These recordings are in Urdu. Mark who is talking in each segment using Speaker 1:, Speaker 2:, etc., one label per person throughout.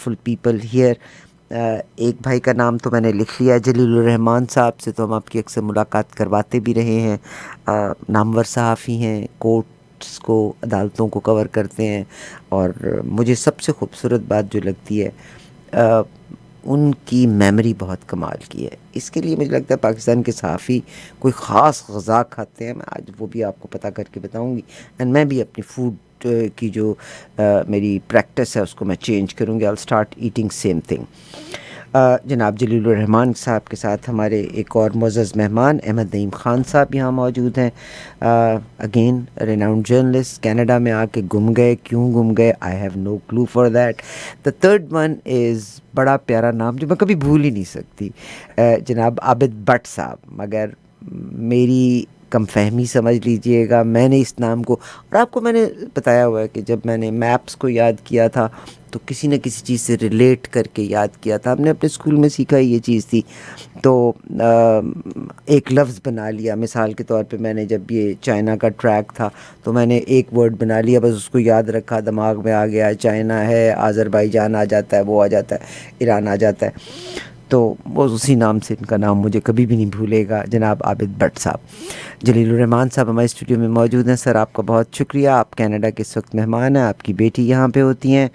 Speaker 1: wonderful people here. ایک بھائی کا نام تو میں نے لکھ لیا جلیل الرحمان صاحب سے، تو ہم آپ کی اکثر ملاقات کرواتے بھی رہے ہیں. نامور صحافی ہیں، کورٹس کو، عدالتوں کو کور کرتے ہیں، اور مجھے سب سے خوبصورت بات جو لگتی ہے ان کی میموری بہت کمال کی ہے. اس کے لیے مجھے لگتا ہے پاکستان کے صحافی کوئی خاص غذا کھاتے ہیں، میں آج وہ بھی آپ کو پتہ کر کے بتاؤں گی. اینڈ میں بھی اپنی فوڈ کی جو میری پریکٹس ہے اس کو میں چینج کروں گی. I start eating same thing. جناب جلیل الرحمان صاحب کے ساتھ ہمارے ایک اور معزز مہمان احمد نعیم خان صاحب یہاں موجود ہیں. اگین ریناؤنڈ جرنلسٹ، کینیڈا میں آ کے گم گئے. کیوں گم گئے؟ I have no kilo for that. The third one is بڑا پیارا نام جو میں کبھی بھول ہی نہیں سکتی، جناب عابد بٹ صاحب. مگر میری کم فہمی سمجھ لیجئے گا، میں نے اس نام کو، اور آپ کو میں نے بتایا ہوا ہے کہ جب میں نے میپس کو یاد کیا تھا تو کسی نہ کسی چیز سے ریلیٹ کر کے یاد کیا تھا. ہم نے اپنے اسکول میں سیکھا یہ چیز تھی، تو ایک لفظ بنا لیا. مثال کے طور پہ میں نے جب یہ چائنا کا ٹریک تھا تو میں نے ایک ورڈ بنا لیا، بس اس کو یاد رکھا، دماغ میں آ گیا. چائنا ہے، آذربائیجان آ جاتا ہے، وہ آ جاتا ہے، ایران آ جاتا ہے. تو وہ اسی نام سے ان کا نام مجھے کبھی بھی نہیں بھولے گا، جناب عابد بٹ صاحب. جلیل الرحمان صاحب ہمارے اسٹوڈیو میں موجود ہیں. سر آپ کا بہت شکریہ، آپ کینیڈا کے اس وقت مہمان ہیں، آپ کی بیٹی یہاں پہ ہوتی ہیں.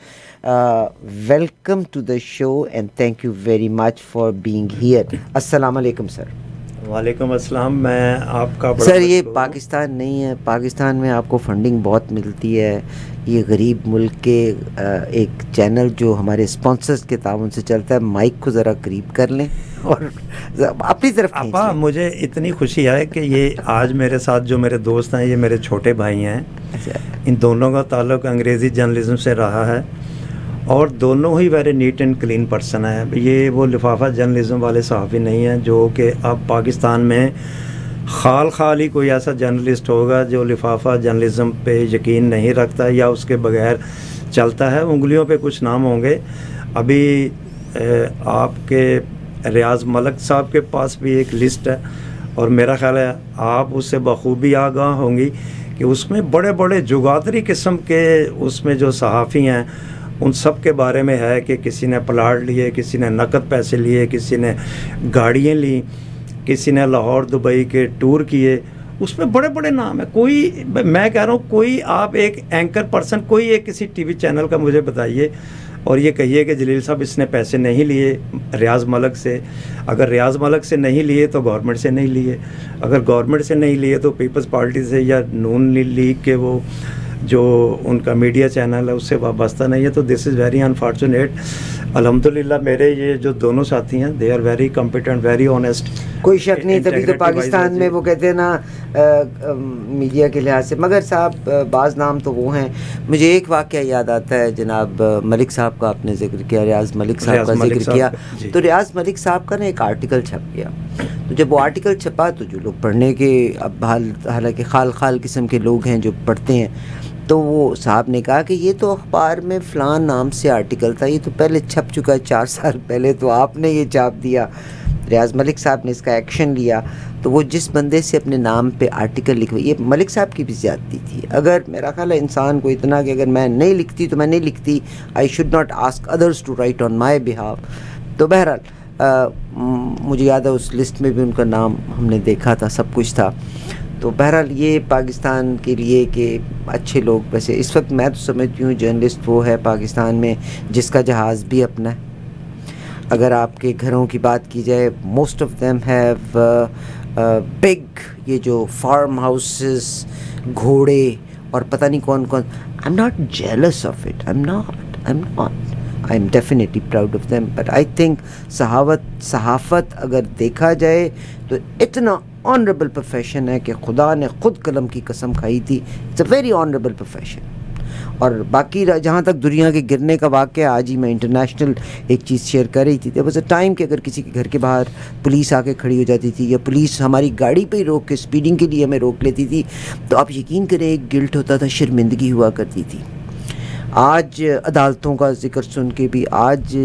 Speaker 1: Welcome to the show and thank you very much for being here. السلام علیکم سر.
Speaker 2: وعلیکم السلام. میں آپ کا بڑا
Speaker 1: سر یہ پاکستان نہیں ہے، پاکستان میں آپ کو فنڈنگ بہت ملتی ہے. یہ غریب ملک کے ایک چینل جو ہمارے اسپانسرز کے تعاون سے چلتا ہے، مائک کو ذرا قریب کر لیں اور اپنی طرف کھینچ
Speaker 2: ابا.
Speaker 1: لیں.
Speaker 2: مجھے اتنی خوشی ہے کہ یہ آج میرے ساتھ جو میرے دوست ہیں، یہ میرے چھوٹے بھائی ہیں. ان دونوں کا تعلق انگریزی جرنلزم سے رہا ہے اور دونوں ہی very neat and clean person ہیں. یہ وہ لفافہ جرنلزم والے صحافی نہیں ہیں جو کہ اب پاکستان میں خال ہی کوئی ایسا جرنلسٹ ہوگا جو لفافہ جرنلزم پہ یقین نہیں رکھتا یا اس کے بغیر چلتا ہے. انگلیوں پہ کچھ نام ہوں گے. ابھی آپ کے ریاض ملک صاحب کے پاس بھی ایک لسٹ ہے اور میرا خیال ہے آپ اس سے بخوبی آگاہ ہوں گی کہ اس میں بڑے بڑے جگاتری قسم کے اس میں جو صحافی ہیں ان سب کے بارے میں ہے کہ کسی نے پلاٹ لیے، کسی نے نقد پیسے لیے، کسی نے گاڑیاں لیں، کسی نے لاہور دبئی کے ٹور کیے. اس میں بڑے بڑے نام ہیں. کوئی، میں کہہ رہا ہوں، کوئی آپ ایک اینکر پرسن کوئی ایک کسی ٹی وی چینل کا مجھے بتائیے اور یہ کہیے کہ جلیل صاحب اس نے پیسے نہیں لیے ریاض ملک سے. اگر ریاض ملک سے نہیں لیے تو گورنمنٹ سے نہیں لیے، اگر گورنمنٹ سے نہیں لیے تو پیپلز پارٹی سے یا نون لیگ کے وہ جو ان کا میڈیا چینل ہے اس سے وابستہ نہیں ہے. تو دس از ویری انفارچونیٹ. الحمدللہ میرے یہ جو دونوں ساتھی ہیں they are very competent, very honest.
Speaker 1: کوئی شک نہیں، تبھی تو پاکستان میں وہ کہتے ہیں نا میڈیا کے لحاظ سے. مگر صاحب بعض نام تو وہ ہیں. مجھے ایک واقعہ یاد آتا ہے، جناب ملک صاحب کا آپ نے ذکر کیا، ریاض ملک صاحب کا ذکر کیا، تو ریاض ملک صاحب کا نا ایک آرٹیکل چھپ گیا. تو جب وہ آرٹیکل چھپا تو جو لوگ پڑھنے کے اب حالانکہ خال قسم کے لوگ ہیں جو پڑھتے ہیں، تو وہ صاحب نے کہا کہ یہ تو اخبار میں فلاں نام سے آرٹیکل تھا، یہ تو پہلے چھپ چکا ہے 4 سال پہلے، تو آپ نے یہ چھاپ دیا. ریاض ملک صاحب نے اس کا ایکشن لیا. تو وہ جس بندے سے اپنے نام پہ آرٹیکل لکھوا، یہ ملک صاحب کی بھی زیادتی تھی. اگر میرا خیال ہے انسان کو اتنا کہ اگر میں نہیں لکھتی تو میں نہیں لکھتی، I should not ask others to write on my behalf. تو بہرحال مجھے یاد ہے اس لسٹ میں بھی ان کا نام ہم نے دیکھا تھا، سب کچھ تھا. تو بہرحال یہ پاکستان کے لیے کہ اچھے لوگ، ویسے اس وقت میں تو سمجھتی ہوں جرنلسٹ وہ ہے پاکستان میں جس کا جہاز بھی اپنا ہے. اگر آپ کے گھروں کی بات کی جائے، most of them have big, یہ جو فارم ہاؤسز، گھوڑے اور پتہ نہیں کون کون. I am not jealous of it, I am definitely proud of them. But I think صحافت اگر دیکھا جائے تو اتنا آنریبل پروفیشن ہے کہ خدا نے خود قلم کی قسم کھائی تھی. It's a very honourable profession. اور باقی جہاں تک دنیا کے گرنے کا واقعہ، آج ہی میں انٹرنیشنل ایک چیز شیئر کر رہی تھی. دیر واز اے ٹائم کہ اگر کسی کے گھر کے باہر پولیس آ کے کھڑی ہو جاتی تھی یا پولیس ہماری گاڑی پہ ہی روک کے اسپیڈنگ کے لیے ہمیں روک لیتی تھی تو آپ یقین کریں ایک گلٹ ہوتا تھا، شرمندگی ہوا کرتی تھی. آج عدالتوں کا ذکر سن کے بھی آج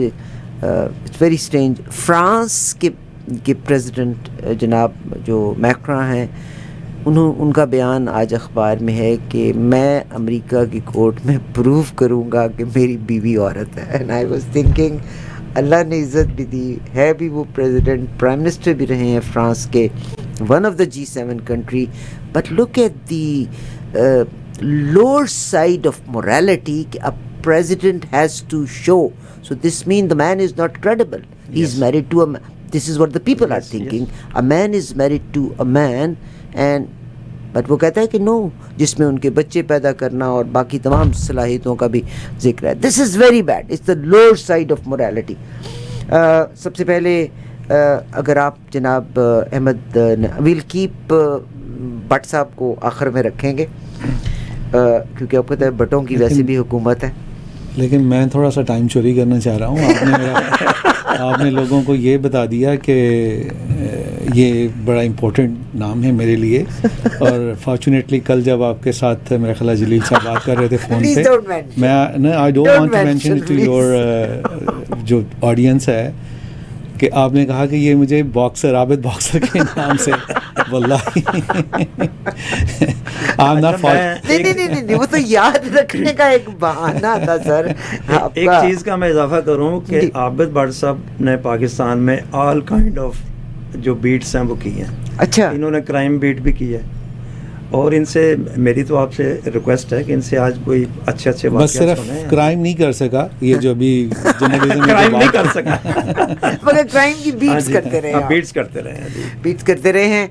Speaker 1: اٹس ویری اسٹرینج. فرانس کے پریزیڈنٹ جناب جو میکران ہیں، ان کا بیان آج اخبار میں ہے کہ میں امریکہ کی کورٹ میں پروف کروں گا کہ میری بیوی عورت ہے. اینڈ آئی واز تھنکنگ اللہ نے عزت بھی دی ہے, بھی وہ پریزیڈنٹ پرائم منسٹر بھی رہے ہیں فرانس کے, one of the G7 country, but look at the lower side of morality کہ a president has to show. So this means the man is not credible. He is married to a man. This is what the people are thinking. A man is married to a man and but وہ کہتا ہے کہ no, جس میں ان کے بچے پیدا کرنا اور باقی تمام صلاحیتوں کا بھی ذکر ہے. This is very bad. It's the lower side of morality. سب سے پہلے اگر آپ جناب احمد we'll keep بٹ صاحب کو آخر میں رکھیں گے کیونکہ آپ کہتے ہیں بٹوں کی ویسے بھی حکومت ہے,
Speaker 3: لیکن میں تھوڑا سا ٹائم چوری کرنا چاہ رہا ہوں. آپ نے لوگوں کو یہ بتا دیا کہ یہ بڑا امپورٹنٹ نام ہے میرے لیے, اور فارچونیٹلی کل جب آپ کے ساتھ میرا خیال جلیل صاحب بات کر رہے تھے فون پہ, میں I don't want to mention to your جو آڈینس ہے کہ آپ نے کہا کہ یہ مجھے باکسر عابد باکسر کے نام سے واللہ
Speaker 1: نہیں وہ تو یاد رکھنے کا ایک بہانہ تھا سر.
Speaker 2: ایک چیز کا میں اضافہ کروں کہ عابد بٹ صاحب نے پاکستان میں آل کائنڈ آف جو بیٹس ہیں وہ کی ہیں. اچھا, انہوں نے کرائم بیٹ بھی کی ہے, اور ان سے میری تو آپ سے ریکویسٹ ہے کہ ان سے آج کوئی اچھے
Speaker 3: بس صرف کرائم نہیں کر سکا, یہ جو ابھی
Speaker 2: کرائم نہیں کر سکا
Speaker 1: مگر کرائم کی بیٹس کرتے رہے,
Speaker 2: بیٹس کرتے رہے ہیں,
Speaker 1: بیٹس کرتے رہے ہیں.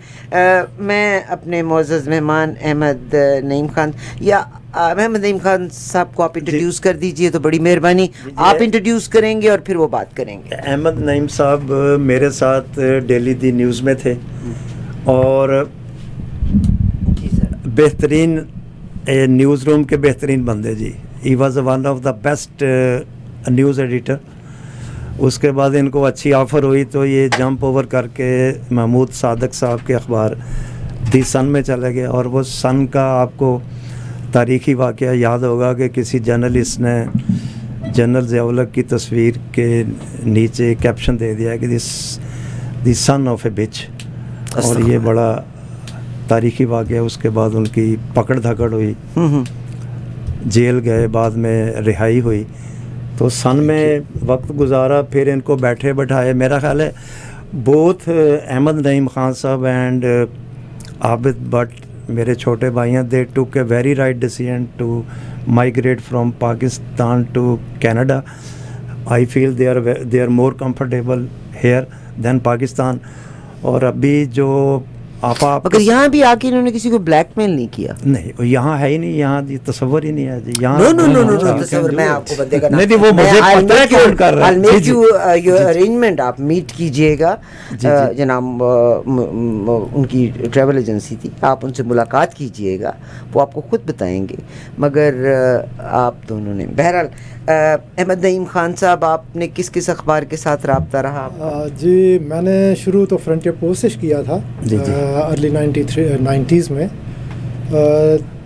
Speaker 1: میں اپنے معزز مہمان احمد نعیم خان یا محمد نعیم خان صاحب کو آپ انٹروڈیوس کر دیجئے تو بڑی مہربانی. آپ انٹروڈیوس کریں گے اور پھر وہ بات کریں گے.
Speaker 2: احمد نعیم صاحب میرے ساتھ ڈیلی دی نیوز میں تھے اور بہترین نیوز روم کے بہترین بندے جی. He was one of the best news editor. اس کے بعد ان کو اچھی آفر ہوئی تو یہ جمپ اوور کر کے محمود صادق صاحب کے اخبار دی سن میں چلے گئے, اور وہ سن کا آپ کو تاریخی واقعہ یاد ہوگا کہ کسی جرنلسٹ نے جنرل ضیاء الحق کی تصویر کے نیچے کیپشن دے دیا کہ دی سن آف اے بچ, اور یہ بڑا تاریخی واقعہ. اس کے بعد ان کی پکڑ دھکڑ ہوئی, جیل گئے, بعد میں رہائی ہوئی, تو سن میں وقت گزارا, پھر ان کو بیٹھے بٹھائے. میرا خیال ہے بوتھ احمد نعیم خان صاحب اینڈ عابد بٹ میرے چھوٹے بھائی ہیں, they took a very right decision to migrate from Pakistan to Canada. I feel they are more comfortable here than Pakistan. اور ابھی جو آپ
Speaker 1: مگر یہاں بھی آ کے انہوں نے کسی کو بلیک میل نہیں کیا.
Speaker 2: نہیں, یہاں ہے ہی نہیں, یہاں تصور ہی نہیں ہے جی.
Speaker 1: یہاں تصور میں آپ کو بندے کا
Speaker 2: نہیں, وہ مجھے پتہ ہے کون کر رہا ہے.
Speaker 1: I'll make you your arrangement, آپ میٹ کیجئے گا. جناب ان کی ٹریول ایجنسی تھی, آپ ان سے ملاقات کیجئے گا, وہ آپ کو خود بتائیں گے. مگر آپ دونوں نے بہرحال احمد نعیم خان صاحب آپ نے کس کس اخبار کے ساتھ رابطہ رہا؟
Speaker 4: جی میں نے شروع تو فرنٹیئر پوسٹ سے کیا تھا ارلی 90s میں,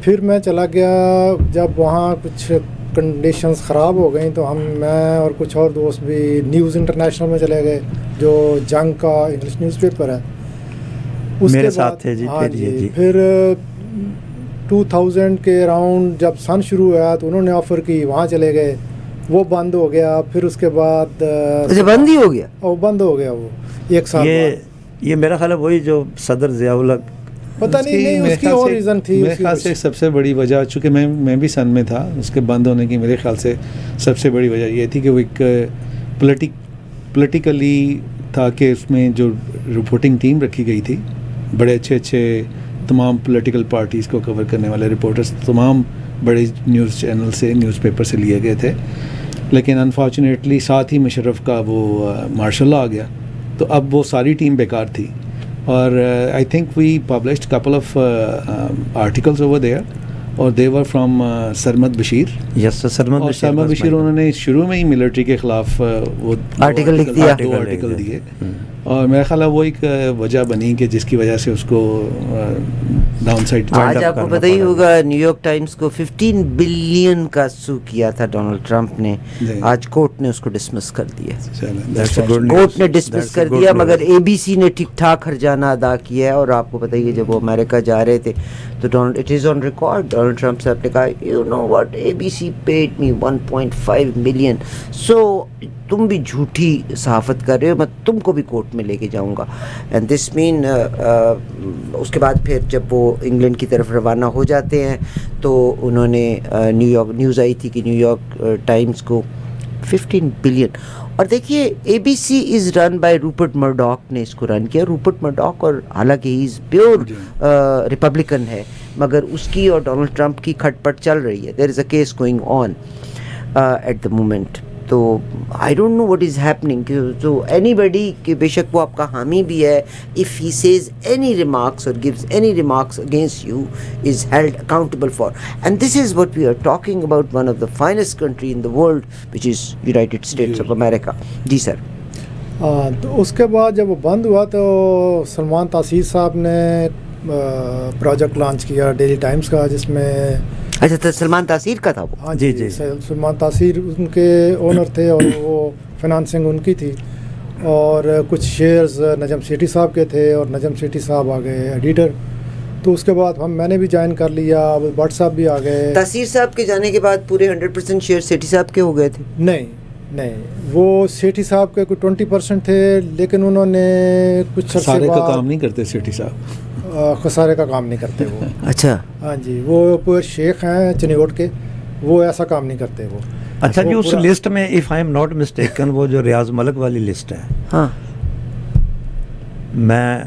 Speaker 4: پھر میں چلا گیا جب وہاں کچھ کنڈیشنز خراب ہو گئیں تو میں اور کچھ اور دوست بھی نیوز انٹرنیشنل میں چلے گئے جو جنگ کا انگلش نیوز پیپر ہے. اس
Speaker 2: میرے
Speaker 4: کے
Speaker 2: ساتھ تھے جی.
Speaker 4: پھر 2000 کے اراؤنڈ جب سن شروع ہوا تو انہوں نے آفر کی, وہاں چلے گئے, وہ بند ہو گیا. پھر اس کے بعد
Speaker 1: بند ہی ہو گیا,
Speaker 4: بند ہو گیا وہ ایک سال.
Speaker 2: یہ میرا خیال ہے وہی جو صدر ضیاء الحق,
Speaker 4: پتہ نہیں اس کی اور ریزن تھی.
Speaker 3: میرے خیال سے سب سے بڑی وجہ, چونکہ میں بھی سن میں تھا, اس کے بند ہونے کی میرے خیال سے سب سے بڑی وجہ یہ تھی کہ وہ ایک پولیٹیکلی تھا کہ اس میں جو رپورٹنگ ٹیم رکھی گئی تھی, بڑے اچھے تمام پولیٹیکل پارٹیز کو کور کرنے والے رپورٹرز تمام بڑے نیوز چینل سے, نیوز پیپر سے لیے گئے تھے. لیکن انفارچونیٹلی ساتھ ہی مشرف کا وہ مارشل لا آ گیا, تو اب وہ ساری ٹیم بیکار تھی. اور I think we published couple of articles over there, اور they were from Sarmad Bashir.
Speaker 2: Yes sir,
Speaker 3: Sarmad Bashir انہوں نے شروع میں ہی ملٹری کے خلاف وہ
Speaker 1: آرٹیکل لکھ دیا,
Speaker 3: 2 آرٹیکل دیے, اور میرا خیال ہے وہ ایک وجہ بنی کہ جس کی وجہ سے اس کو ڈاؤن سائڈ.
Speaker 1: آج آپ کو پتہ ہی ہوگا نیو یارک ٹائمز کو 15 بلین کا سو کیا تھا ڈونلڈ ٹرمپ نے, آج کورٹ نے اس کو ڈسمس کر دیا, کورٹ نے ڈسمس کر دیا, مگر اے بی سی نے ٹھیک ٹھاک ہرجانہ ادا کیا ہے. اور آپ کو پتہ ہی ہے جب وہ امریکہ جا رہے تھے تو it is on record, Donald Trump صاحب نے کہا you know what, A B C paid me 1.5 million. So تم بھی جھوٹی صحافت کر رہے ہو, میں تم کو بھی کورٹ میں لے کے جاؤں گا. اینڈ دس مین اس کے بعد پھر جب وہ انگلینڈ کی طرف روانہ ہو جاتے ہیں تو انہوں نے نیو یارک نیوز آئی تھی کہ نیو یارک ٹائمز کو 15 بلین. اور دیکھیے A B C is run by Rupert Murdoch نے اس کو رن کیا. روپرٹ مرڈاک, اور حالانکہ ہی از پیور ریپبلکن ہے, مگر اس کی اور ڈونلڈ ٹرمپ کی کھٹ پٹ چل رہی ہے. There is a case going on at the moment. تو I don't know what is happening. تو اینی بڈی کہ بے شک وہ آپ کا حامی بھی ہے, if he says any remarks اور gives any remarks against you is held accountable for. And this is what we are talking about one of the finest country in the world which is United States of America. جی سر.
Speaker 4: تو اس کے بعد جب وہ بند ہوا تو سلمان تاثیر صاحب نے پروجیکٹ لانچ کیا ڈیلی ٹائمز کا, جس میں
Speaker 1: اچھا تو سلمان تاثیر کا تھا وہ.
Speaker 4: ہاں جی جی, سلمان تاثیر ان کے اونر تھے اور وہ فنانسنگ ان کی تھی, اور کچھ شیئرز نجم سیٹھی صاحب کے تھے اور نجم سیٹھی صاحب آ گئے ایڈیٹر. تو اس کے بعد میں نے بھی جوائن کر لیا, بٹ صاحب بھی آ گئے.
Speaker 1: تاثیر صاحب کے جانے کے بعد پورے 100% شیئر سیٹھی صاحب کے ہو گئے تھے؟
Speaker 4: نہیں, وہ سیٹھی صاحب کے کوئی 20% تھے, لیکن انہوں نے کچھ
Speaker 3: خسارے کا کام نہیں کرتے سیٹھی صاحب,
Speaker 4: خسارے کا کام نہیں کرتے وہ.
Speaker 1: اچھا.
Speaker 4: ہاں جی, وہ پورے شیخ ہیں چنیوٹ کے, وہ ایسا کام نہیں کرتے وہ.
Speaker 2: اچھا جو اس لسٹ میں if I am not mistaken وہ جو ریاض ملک والی لسٹ ہے,
Speaker 1: ہاں
Speaker 2: میں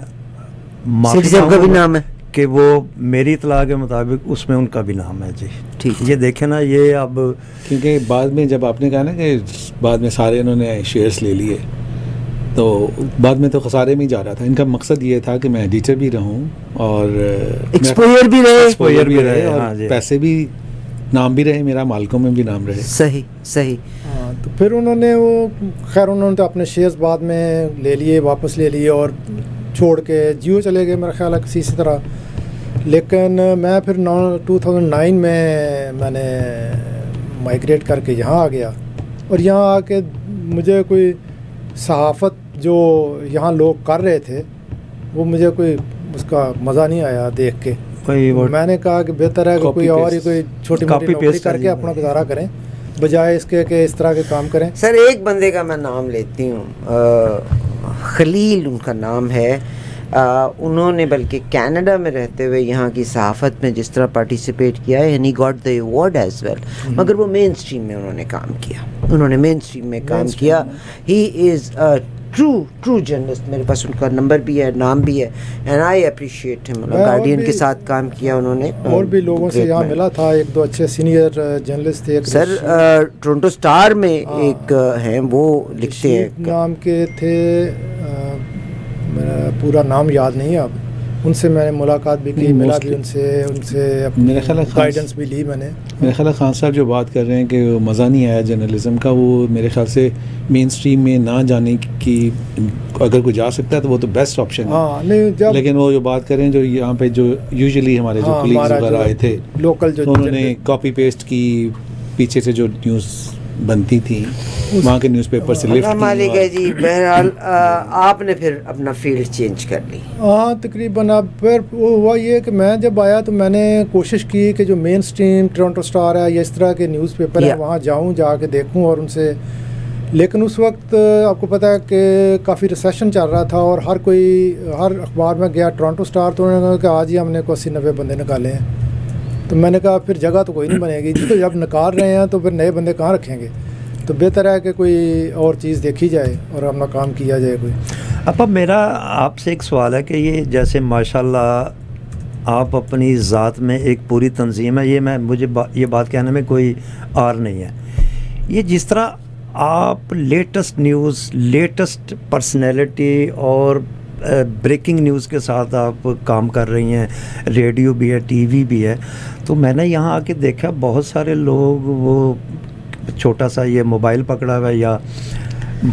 Speaker 1: سیٹھی صاحب کا بھی نام ہے
Speaker 2: کہ وہ میری اطلاع کے مطابق اس میں ان کا بھی نام ہے. جی
Speaker 1: ٹھیک.
Speaker 2: یہ دیکھیں نا, یہ اب
Speaker 3: کیونکہ بعد میں جب آپ نے کہا نا کہ بعد میں سارے انہوں نے شیئرس لے لیے, تو بعد میں تو خسارے میں ہی جا رہا تھا. ان کا مقصد یہ تھا کہ میں ایڈیٹر بھی رہوں اور
Speaker 1: ایکسپوئر بھی رہے,
Speaker 3: اور پیسے بھی, نام بھی رہے میرا, مالکوں میں بھی نام رہے.
Speaker 1: صحیح.
Speaker 4: ہاں, تو پھر انہوں نے وہ خیر انہوں نے تو اپنے شیئرز بعد میں لے لیے, واپس لے لیے اور چھوڑ کے جیو چلے گئے میرا خیال ہے کسی طرح. لیکن میں پھر 2009 میں نے مائگریٹ کر کے یہاں آ گیا, اور یہاں آ کے مجھے کوئی صحافت جو یہاں لوگ کر رہے تھے وہ مجھے کوئی اس کا مزہ نہیں آیا دیکھ کے. میں نے کہا کہ بہتر ہے کہ کوئی اور ہی کوئی چھوٹی موٹی نوکری کر کے اپنا گزارا کریں, بجائے اس کے کہ اس طرح کے کام کریں.
Speaker 1: سر ایک بندے کا میں نام لیتی ہوں, خلیل ان کا نام ہے. انہوں نے بلکہ کینیڈا میں رہتے ہوئے یہاں کی صحافت میں جس طرح پارٹیسپیٹ کیا ہے, Annie got the award as well, مگر وہ مین اسٹریم میں انہوں نے کام کیا, مین اسٹریم میں کام کیا. ہی از ٹرو جرنلسٹ. میرے پاس ان کا نمبر بھی ہے, نام بھی ہے, اینڈ آئی اپریشیٹ ہم. گارڈین کے ساتھ کام کیا انہوں نے,
Speaker 4: اور بھی لوگوں سے یہاں ملا تھا, ایک دو اچھے سینئر جرنلسٹ تھے.
Speaker 1: سر ٹورنٹو اسٹار میں ایک ہیں, وہ لکھتے ہیں,
Speaker 4: نام کے تھے, میرا پورا نام یاد نہیں ہے اب. ان سے میں نے ملاقات بھی کی, ملا بھی ان سے
Speaker 3: میرے خیال ہے
Speaker 4: گائیڈنس بھی لی میں نے.
Speaker 3: میرے خیال ہے خان صاحب جو بات کر رہے ہیں کہ مزہ نہیں آیا جرنلزم کا, وہ میرے خیال سے مین اسٹریم میں نہ جانے کی, اگر کوئی جا سکتا ہے تو وہ تو بیسٹ آپشن ہے.
Speaker 4: ہاں نہیں,
Speaker 3: لیکن وہ جو بات کر رہے ہیں جو یہاں پہ جو یوزلی ہمارے جو کلیگز وغیرہ آئے تھے
Speaker 4: لوکل, جو
Speaker 3: انہوں نے کاپی پیسٹ کی, پیچھے سے جو نیوز بنتی تھی وہاں کے نیوز پیپر سے لفٹ
Speaker 1: مالک ہے. جی بہرحال آپ نے پھر اپنا فیلڈ چینج کر لی.
Speaker 4: ہاں تقریباً. اب پھر وہ ہوا یہ کہ میں جب آیا تو میں نے کوشش کی کہ جو مین اسٹریم ٹورنٹو اسٹار ہے یا اس طرح کے نیوز پیپر ہیں وہاں جاؤں, جا کے دیکھوں اور ان سے. لیکن اس وقت آپ کو پتہ ہے کہ کافی ریسیشن چل رہا تھا, اور ہر اخبار میں گیا. ٹورنٹو اسٹار تو انہوں نے کہا کہ آج ہی ہم نے 80-90 بندے نکالے ہیں. تو میں نے کہا پھر جگہ تو کوئی نہیں بنے گی, تو جب نکال رہے ہیں تو پھر نئے بندے کہاں رکھیں گے, تو بہتر ہے کہ کوئی اور چیز دیکھی جائے اور اپنا کام کیا جائے کوئی.
Speaker 2: اب میرا آپ سے ایک سوال ہے کہ یہ جیسے ماشاءاللہ آپ اپنی ذات میں ایک پوری تنظیم ہے, مجھے یہ بات کہنے میں کوئی آر نہیں ہے, یہ جس طرح آپ لیٹسٹ نیوز, لیٹسٹ پرسنالٹی اور بریکنگ نیوز کے ساتھ آپ کام کر رہی ہیں, ریڈیو بھی ہے, ٹی وی بھی ہے, تو میں نے یہاں آ کے دیکھا بہت سارے لوگ وہ چھوٹا سا یہ موبائل پکڑا ہوا ہے یا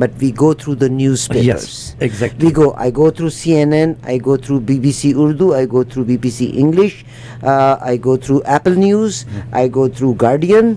Speaker 1: but we go through the newspapers.
Speaker 2: Yes, exactly.
Speaker 1: I go through CNN, I go through BBC Urdu, I go through BBC English, I go through Apple News, I go through Guardian.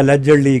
Speaker 2: allegedly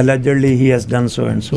Speaker 2: allegedly he has done so and so.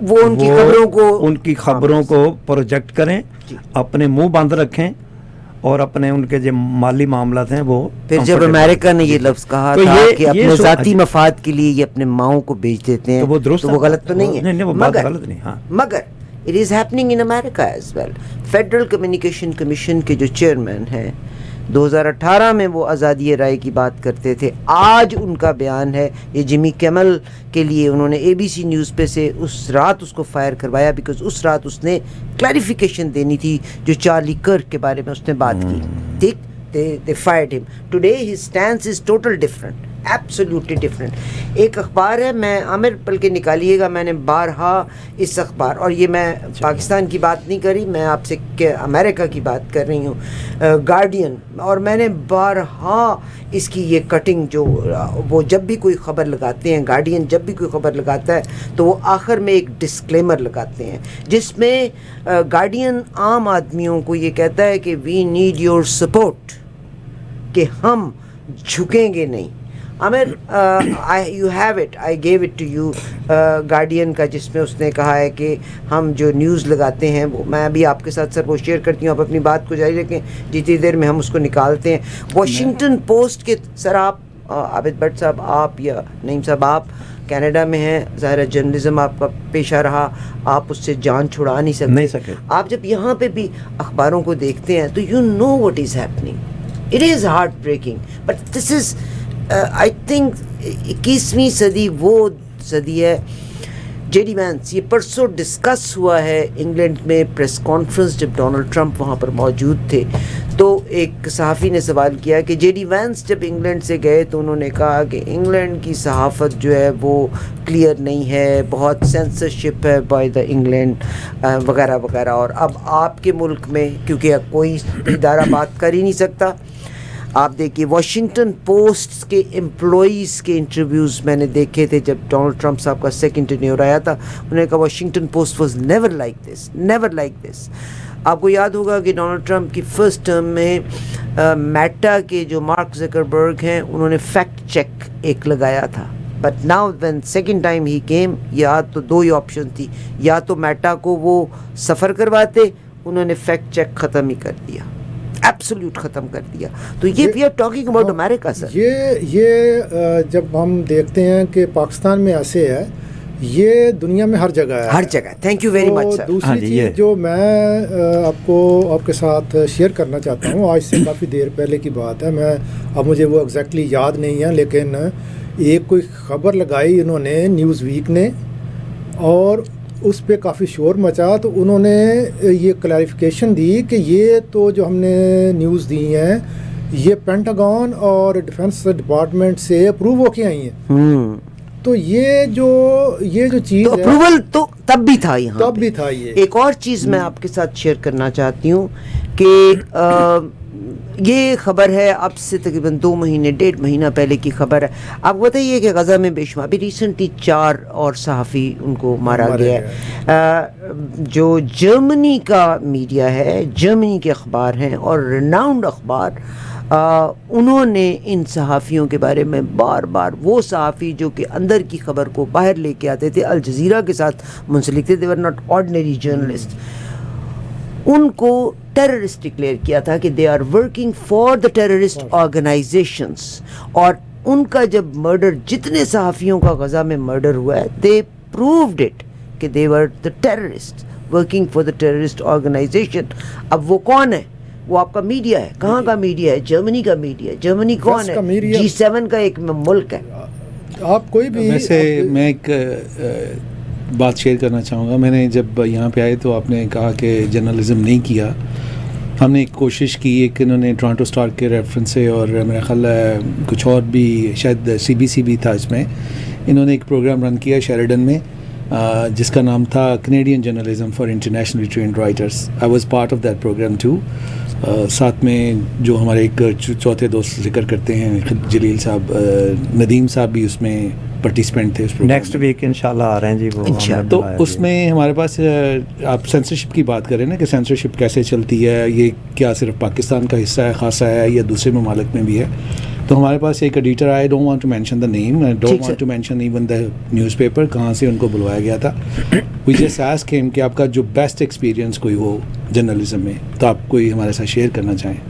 Speaker 1: وہ ان کی خبروں کو
Speaker 2: ان کی خبروں کو پروجیکٹ کریں, اپنے منہ بند رکھیں, اور اپنے ان کے جو مالی معاملات ہیں وہ.
Speaker 1: پھر جب امریکہ نے یہ لفظ کہا تھا کہ اپنے ذاتی مفاد کے لیے یہ اپنے ماؤں کو بیچ دیتے ہیں, تو وہ غلط تو نہیں ہے.
Speaker 2: نہیں, وہ بات غلط نہیں. ہاں,
Speaker 1: مگر it is happening in America as well. Federal communication commission کے جو چیئرمین ہیں, 2018 میں وہ آزادی رائے کی بات کرتے تھے, آج ان کا بیان ہے, یہ جمی کیمل کے لیے انہوں نے ABC نیوز پہ سے اس رات اس کو فائر کروایا, بیکاز اس رات اس نے کلیریفیکیشن دینی تھی جو چارلی کرک کے بارے میں اس نے بات کی. ٹھیک, they fired him. Today his stance is total different, absolutely different. ایک اخبار ہے, میں عامر بلکہ نکالیے گا, میں نے بارہا اس اخبار, اور یہ میں پاکستان کی بات نہیں کری, میں آپ سے امریکہ کی بات کر رہی ہوں, گارڈین, اور میں نے بارہا اس کی یہ کٹنگ, جو وہ جب بھی کوئی خبر لگاتے ہیں, گارڈین جب بھی کوئی خبر لگاتا ہے تو وہ آخر میں ایک ڈسکلیمر لگاتے ہیں جس میں گارڈین عام آدمیوں کو یہ کہتا ہے کہ وی نیڈ یور سپورٹ, کہ ہم جھکیں گے نہیں. Aamir, you have it, I give it to you, Guardian کا, جس میں اس نے کہا ہے کہ ہم جو نیوز لگاتے ہیں, وہ میں ابھی آپ کے ساتھ سر وہ شیئر کرتی ہوں, آپ اپنی بات کو جاری رکھیں, جتنی دیر میں ہم اس کو نکالتے ہیں. واشنگٹن پوسٹ کے سر, آپ عابد بٹ صاحب, آپ یا نعیم صاحب, آپ کینیڈا میں ہیں, ظاہر ہے جرنلزم آپ کا پیشہ رہا, آپ اس سے جان چھڑا نہیں سکے. آپ جب یہاں پہ بھی اخباروں کو دیکھتے ہیں تو you know what is happening. It is heartbreaking, but this is I think 21ویں صدی وہ صدی ہے. جے ڈی وینس, یہ پرسوں ڈسکس ہوا ہے انگلینڈ میں پریس کانفرنس, جب ڈونلڈ ٹرمپ وہاں پر موجود تھے, تو ایک صحافی نے سوال کیا کہ جے ڈی وینس جب انگلینڈ سے گئے تو انہوں نے کہا کہ انگلینڈ کی صحافت جو ہے وہ کلیئر نہیں ہے, بہت سینسرشپ ہے بائی دا انگلینڈ وغیرہ وغیرہ. اور اب آپ کے ملک میں کیونکہ کوئی ادارہ بات کر ہی نہیں سکتا, آپ دیکھیے واشنگٹن پوسٹ کے امپلائیز کے انٹرویوز میں نے دیکھے تھے جب ڈونلڈ ٹرمپ صاحب کا سیکنڈ ٹینیور آیا تھا. انہوں نے کہا Washington post was never like this, never like this. آپ کو یاد ہوگا کہ ڈونلڈ ٹرمپ کی فرسٹ ٹرم میں میٹا کے جو مارک زکربرگ ہیں, انہوں نے فیکٹ چیک ایک لگایا تھا, but now when second time he came, یا تو دو ہی آپشن تھی, یا تو میٹا کو وہ سفر کرواتے, انہوں نے فیکٹ چیک ختم ہی کر دیا, ایبسولوٹ ختم کر دیا. تو یہ وی آر ٹاکنگ اباؤٹ امریکہ سر.
Speaker 4: یہ جب ہم دیکھتے ہیں کہ پاکستان میں ایسے ہے, یہ دنیا میں ہر جگہ ہے,
Speaker 1: ہر جگہ. تھینک یو ویری مچ سر.
Speaker 4: دوسری چیز جو میں آپ کے ساتھ شیئر کرنا چاہتا ہوں, آج سے کافی دیر پہلے کی بات ہے, میں اب مجھے وہ ایگزیکٹلی یاد نہیں ہے, لیکن ایک کوئی خبر لگائی انہوں نے نیوز ویک نے, اور اس پہ کافی شور مچا, تو انہوں نے یہ کلیریفیکیشن دی کہ یہ تو جو ہم نے نیوز دی ہیں یہ پینٹاگون اور ڈیفنس ڈپارٹمنٹ سے اپروو ہو کے آئی ہیں. تو یہ جو چیز ہے,
Speaker 1: اپروول تو تب بھی تھا, یہاں
Speaker 4: تب بھی تھا. یہ
Speaker 1: ایک اور چیز میں آپ کے ساتھ شیئر کرنا چاہتی ہوں کہ یہ خبر ہے اب سے تقریباً 2 مہینے 1.5 مہینہ پہلے کی خبر ہے. آپ کو بتائیے کہ غزہ میں بے شمار, ابھی ریسنٹلی 4 اور صحافی ان کو مارا گیا ہے. جو جرمنی کا میڈیا ہے, جرمنی کے اخبار ہیں اور ریناؤنڈ اخبار, انہوں نے ان صحافیوں کے بارے میں بار بار, وہ صحافی جو کہ اندر کی خبر کو باہر لے کے آتے تھے, الجزیرہ کے ساتھ منسلک تھے, they were not ordinary journalist, ان کو ٹیررسٹ ڈکلیئر کیا تھا کہ they are working for the terrorist organisations. اور ان کا جب مرڈر, جتنے صحافیوں کا غزہ میں مرڈر ہوا ہے, دے پرووڈ اٹ کہ they were the terrorist working for the terrorist organization. اب وہ کون ہے؟ وہ آپ کا میڈیا ہے. کہاں کا میڈیا ہے؟ جرمنی کا میڈیا ہے. جرمنی کون ہے؟ G7 کا ایک ملک ہے.
Speaker 4: آپ کوئی بھی
Speaker 3: میں ایک بات شیئر کرنا چاہوں گا. میں نے جب یہاں پہ آئے تو آپ نے کہا کہ جرنلزم نہیں کیا. ہم نے ایک کوشش کی, ایک انہوں نے ٹورانٹو اسٹار کے ریفرنس سے, اور میرا خیال ہے کچھ اور بھی, شاید CBC بھی تھا اس میں, انہوں نے ایک پروگرام رن کیا شیریڈن میں جس کا نام تھا Canadian journalism for internationally trained writers. I was part of that programme too. ساتھ میں جو ہمارے ایک چوتھے دوست ذکر کرتے ہیں جلیل صاحب, ندیم صاحب بھی اس میں پارٹیسپینٹ تھے.
Speaker 2: نیکسٹ ویک انشاءاللہ آ رہے ہیں جی وہ.
Speaker 3: تو اس میں ہمارے پاس, آپ سینسرشپ کی بات کریں نا کہ سینسرشپ کیسے چلتی ہے, یہ کیا صرف پاکستان کا حصہ ہے خاصا ہے یا دوسرے ممالک میں بھی ہے. تو ہمارے پاس ایک ایڈیٹر آئے, don't want to mention the name, don't
Speaker 1: ٹھیک
Speaker 3: want to mention even the newspaper, کہاں سے ان کو بلوایا گیا تھا. وی جسٹ آسک ہم کہ آپ کا جو بیسٹ ایکسپیرینس کوئی ہو جرنلزم میں تو آپ کوئی ہمارے ساتھ شیئر کرنا چاہیں.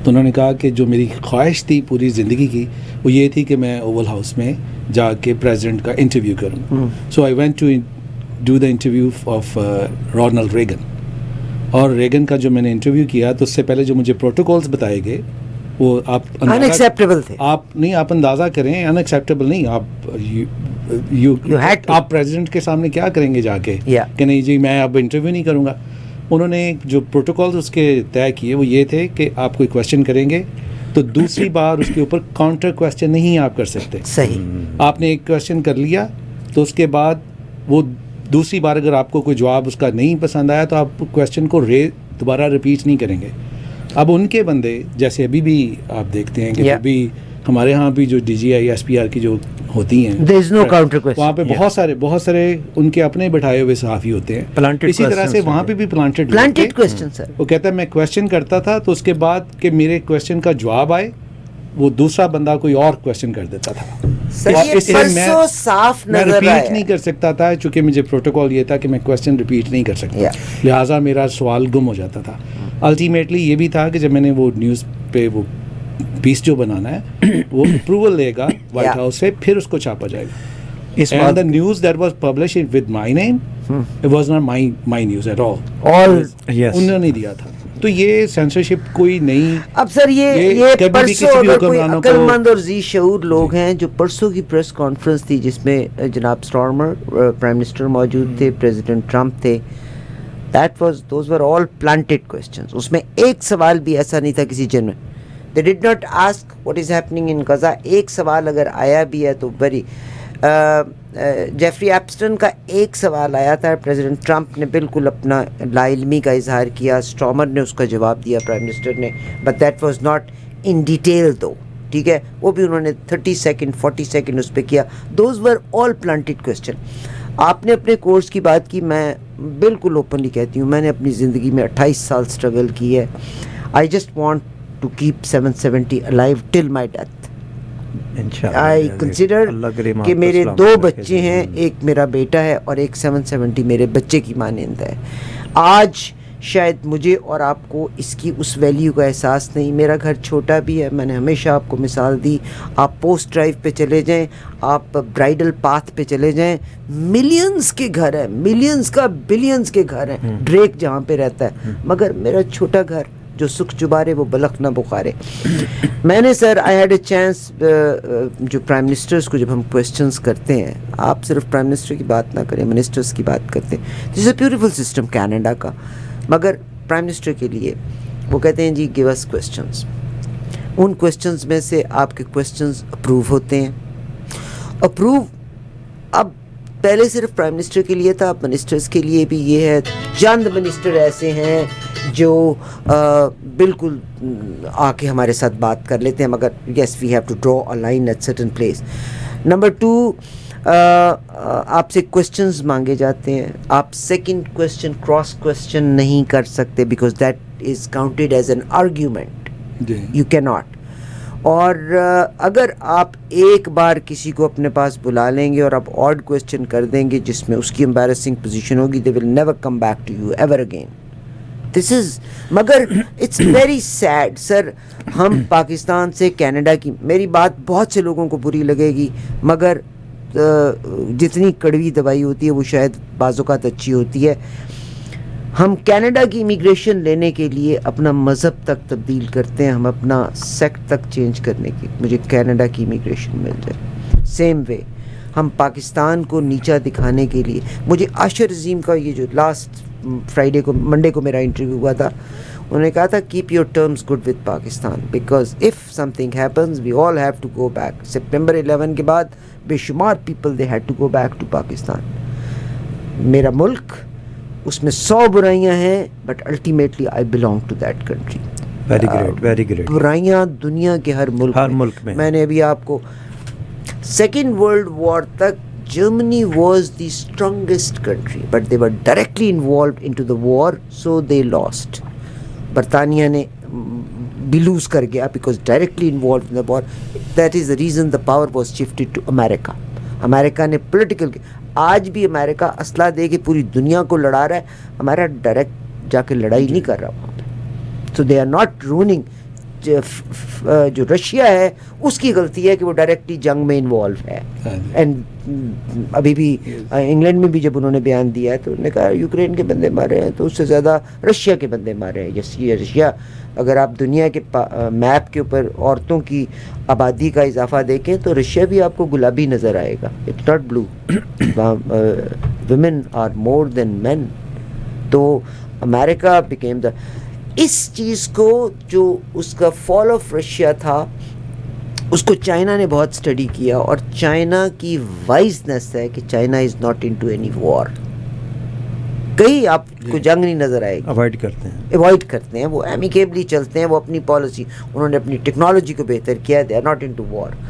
Speaker 3: تو انہوں نے کہا کہ جو میری خواہش تھی پوری زندگی کی وہ یہ تھی کہ میں اوول ہاؤس میں جا کے پریزیڈنٹ کا انٹرویو کروں. So I went to do the interview of Ronald Reagan. اور ریگن کا جو میں نے انٹرویو کیا تو اس سے پہلے جو مجھے پروٹوکولز بتائے گئے وہ آپ
Speaker 1: انیکسیپٹیبل تھے.
Speaker 3: آپ اندازہ کریں, ان ایکسیپٹیبل نہیں. آپ پریزیڈنٹ کے سامنے کیا کریں گے جا کے کہ نہیں جی میں اب انٹرویو نہیں کروں گا. انہوں نے جو پروٹوکولز اس کے طے کیے وہ یہ تھے کہ آپ کوئی کویشچن کریں گے تو دوسری بار اس کے اوپر کاؤنٹر کویشچن نہیں آپ کر سکتے.
Speaker 1: صحیح.
Speaker 3: آپ نے ایک کویشچن کر لیا تو اس کے بعد وہ دوسری بار اگر آپ کو کوئی جواب اس کا نہیں پسند آیا تو آپ کویشچن کو دوبارہ ریپیٹ نہیں کریں گے. اب ان کے بندے جیسے ابھی بھی آپ دیکھتے ہیں کہ ابھی ہمارے ہاں بھی جو D G I S P R کی جو ہوتی ہیں وہاں پہ بہت سارے ان کے اپنے بٹھائے ہوئے صحافی ہوتے ہیں. اسی طرح سے وہاں پہ بھی پلانٹڈ
Speaker 1: کوسچن سر.
Speaker 3: وہ کہتا ہے میں کویشچن کرتا تھا تو اس کے بعد کہ میرے کویشچن کا جواب آئے وہ دوسرا بندہ کوئی اور کویشچن کر دیتا تھا. میں ریپیٹ نہیں کر سکتا تھا چونکہ مجھے پروٹوکول یہ تھا کہ میں کویشچن ریپیٹ نہیں کر سکتا, لہٰذا میرا سوال گم ہو جاتا تھا. الٹیمیٹلی یہ بھی تھا کہ جب میں نے وہ نیوز پہ وہ پیس جو بنانا ہے وہ اپروول لے گا وائٹ ہاؤس سے, پھر اس کو چھاپا جائے گا. And the news that was published with my name it was not my news at all, انہوں نے دیا تھا. تو یہ سینسرشپ کوئی نہیں.
Speaker 1: اب سر یہ پرسوں اگر کوئی عقل مند اور ذی شعور لوگ ہیں جو پرسوں کی پریس کانفرنس تھی جس میں جناب سٹارمر پرائم منسٹر موجود تھے, پریزیڈنٹ ٹرمپ تھے, those were all planted questions. اس میں ایک سوال بھی ایسا نہیں تھا کسی جن میں. They did not ask what is happening in Gaza. ایک سوال اگر آیا بھی ہے تو جیفری ایپسٹن کا ایک سوال آیا تھا, پریزیڈنٹ ٹرمپ نے بالکل اپنا لا علمی کا اظہار کیا, اسٹارمر نے اس کا جواب دیا پرائم منسٹر نے, but that was not in detail دو. ٹھیک ہے, وہ بھی انہوں نے 30 سیکنڈ 40 سیکنڈ اس پہ کیا. Those were all planted question. آپ نے اپنے کورس کی بات کی, میں بالکل اوپنلی کہتی ہوں میں نے اپنی زندگی میں 28 سال اسٹرگل کی ہے. I just want to keep 770 alive till my death. I consider کہ میرے 2 بچے ہیں, ایک میرا بیٹا ہے اور ایک 770 میرے بچے کی مانند ہے. آج شاید مجھے اور آپ کو اس کی اس ویلیو کا احساس نہیں. میرا گھر چھوٹا بھی ہے, میں نے ہمیشہ آپ کو مثال دی. آپ پوسٹ ڈرائیو پہ چلے جائیں, آپ برائیڈل پاتھ پہ چلے جائیں, ملینز کے گھر ہیں, ملینز کا بلینز کے گھر ہیں. ڈریک جہاں پہ رہتا ہے, مگر میرا چھوٹا گھر جو سکھ چبارے وہ بلخ نہ بخارے. میں نے سر آئی ہیڈ اے چانس, جو پرائم منسٹرز کو جب ہم کویسچنس کرتے ہیں, آپ صرف پرائم منسٹر کی بات نہ کریں, منسٹرز کی بات کرتے ہیں. دس اے بیوٹیفل سسٹم کینیڈا کا, مگر پرائم منسٹر کے لیے وہ کہتے ہیں جی گیو اس کویسچنس. ان کویسچنس میں سے آپ کے کویسچنس اپروو ہوتے ہیں. اپروو اب پہلے صرف پرائم منسٹر کے لیے تھا, اب منسٹرز کے لیے بھی یہ ہے. چند منسٹر ایسے ہیں جو بالکل آ کے ہمارے ساتھ بات کر لیتے ہیں, مگر yes we have to draw a line at certain place. Number 2, آپ سے کویسچنز مانگے جاتے ہیں, آپ سیکنڈ کویسچن کراس کویسچن نہیں کر سکتے because that is counted as an argument, you کی ناٹ. اور اگر آپ ایک بار کسی کو اپنے پاس بلا لیں گے اور آپ آڈ کویسچن کر دیں گے جس میں اس کی امبیرسنگ پوزیشن ہوگی, they will never come back to you ever again. This is, مگر اٹس ویری سیڈ سر. ہم پاکستان سے کینیڈا کی, میری بات بہت سے لوگوں کو بری لگے گی, مگر جتنی کڑوی دوائی ہوتی ہے وہ شاید بعض اوقات اچھی ہوتی ہے. ہم کینیڈا کی امیگریشن لینے کے لیے اپنا مذہب تک تبدیل کرتے ہیں, ہم اپنا سیکٹ تک چینج کرنے کی, مجھے کینیڈا کی امیگریشن مل جائے. سیم وے ہم پاکستان کو نیچا دکھانے کے لیے, مجھے عاشر عظیم کا یہ جو لاسٹ فرائیڈے کو منڈے کو میرا انٹرویو ہوا تھا, انہوں نے کہا تھا keep your terms good with Pakistan because if something happens we all have to go back. September 11 کے بعد بے شمار people they had to go back to Pakistan. میرا ملک, اس میں 100 برائیاں ہیں, but ultimately I belong to that country.
Speaker 2: Very great, very great.
Speaker 1: برائیاں دنیا کے ہر ملک میں. میں نے ابھی آپ کو, سیکنڈ ورلڈ وار تک Germany was the strongest country, but they were directly involved into the war, so they lost. برطانیہ نے بھی لوز کر گیا because directly involved in the war. That is the reason the power was shifted to America. امریکہ نے پولیٹیکل, آج بھی امریکہ اسلحہ دے کے پوری دنیا کو لڑا رہا ہے, ہمارا ڈائریکٹ جا کے لڑائی نہیں کر رہا وہاں پہ. سو دے آر ناٹ روننگ. جو رشیا ہے اس کی غلطی ہے کہ وہ ڈائریکٹلی جنگ میں انوالو ہے. اینڈ ابھی بھی انگلینڈ میں بھی جب انہوں نے بیان دیا ہے تو انہوں نے کہا یوکرین کے بندے مارے ہیں تو اس سے زیادہ رشیا کے بندے مارے ہیں. یس, یہ رشیا, اگر آپ دنیا کے میپ کے اوپر عورتوں کی آبادی کا اضافہ دیکھیں تو رشیا بھی آپ کو گلابی نظر آئے گا, it's not blue. Women are more than men. تو امریکہ بیکیم دا, اس چیز کو جو اس کا فال آف رشیا تھا اس کو چائنا نے بہت اسٹڈی کیا, اور چائنا کی وائزنس ہے کہ China is not into any war. کہیں آپ کو جنگ نہیں نظر آئے گی,
Speaker 2: اوائڈ کرتے ہیں,
Speaker 1: وہ ایمیکیبلی چلتے ہیں, وہ اپنی پالیسی, انہوں نے اپنی ٹیکنالوجی کو بہتر کیا ہے. They are not into war.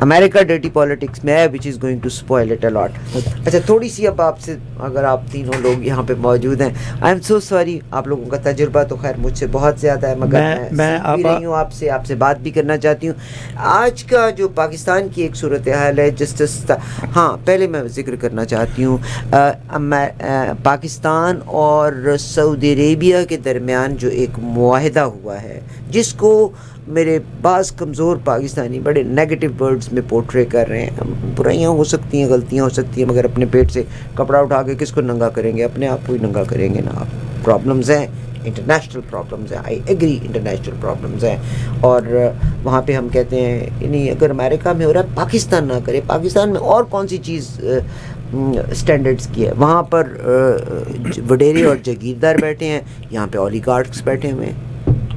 Speaker 1: امریکہ ڈرٹی پالیٹکس میں ہے which is going to spoil it a lot. اچھا, تھوڑی سی اب آپ سے, اگر آپ تینوں لوگ یہاں پہ موجود ہیں, آئی ایم سو سوری, آپ لوگوں کا تجربہ تو خیر مجھ سے بہت زیادہ ہے, مگر میں سیکھ بھی رہی ہوں آپ سے بات بھی کرنا چاہتی ہوں. آج کا جو پاکستان کی ایک صورتحال ہے جسٹس, ہاں پہلے میں ذکر کرنا چاہتی ہوں پاکستان اور سعودی عربیہ کے درمیان جو ایک معاہدہ ہوا ہے, جس کو میرے بعض کمزور پاکستانی بڑے نیگیٹو ورڈز میں پورٹرے کر رہے ہیں. برائیاں ہو سکتی ہیں, غلطیاں ہو سکتی ہیں, مگر اپنے پیٹ سے کپڑا اٹھا کے کس کو ننگا کریں گے؟ اپنے آپ کو ہی ننگا کریں گے نا آپ. پرابلمز ہیں, انٹرنیشنل پرابلمز ہیں, آئی ایگری انٹرنیشنل پرابلمز ہیں. اور وہاں پہ ہم کہتے ہیں یعنی اگر امریکہ میں ہو رہا ہے پاکستان نہ کرے, پاکستان میں اور کون سی چیز اسٹینڈرڈس کی ہے؟ وہاں پر وڈیرے اور جاگیردار بیٹھے ہیں, یہاں پہ اولیگارکس بیٹھے ہوئے ہیں.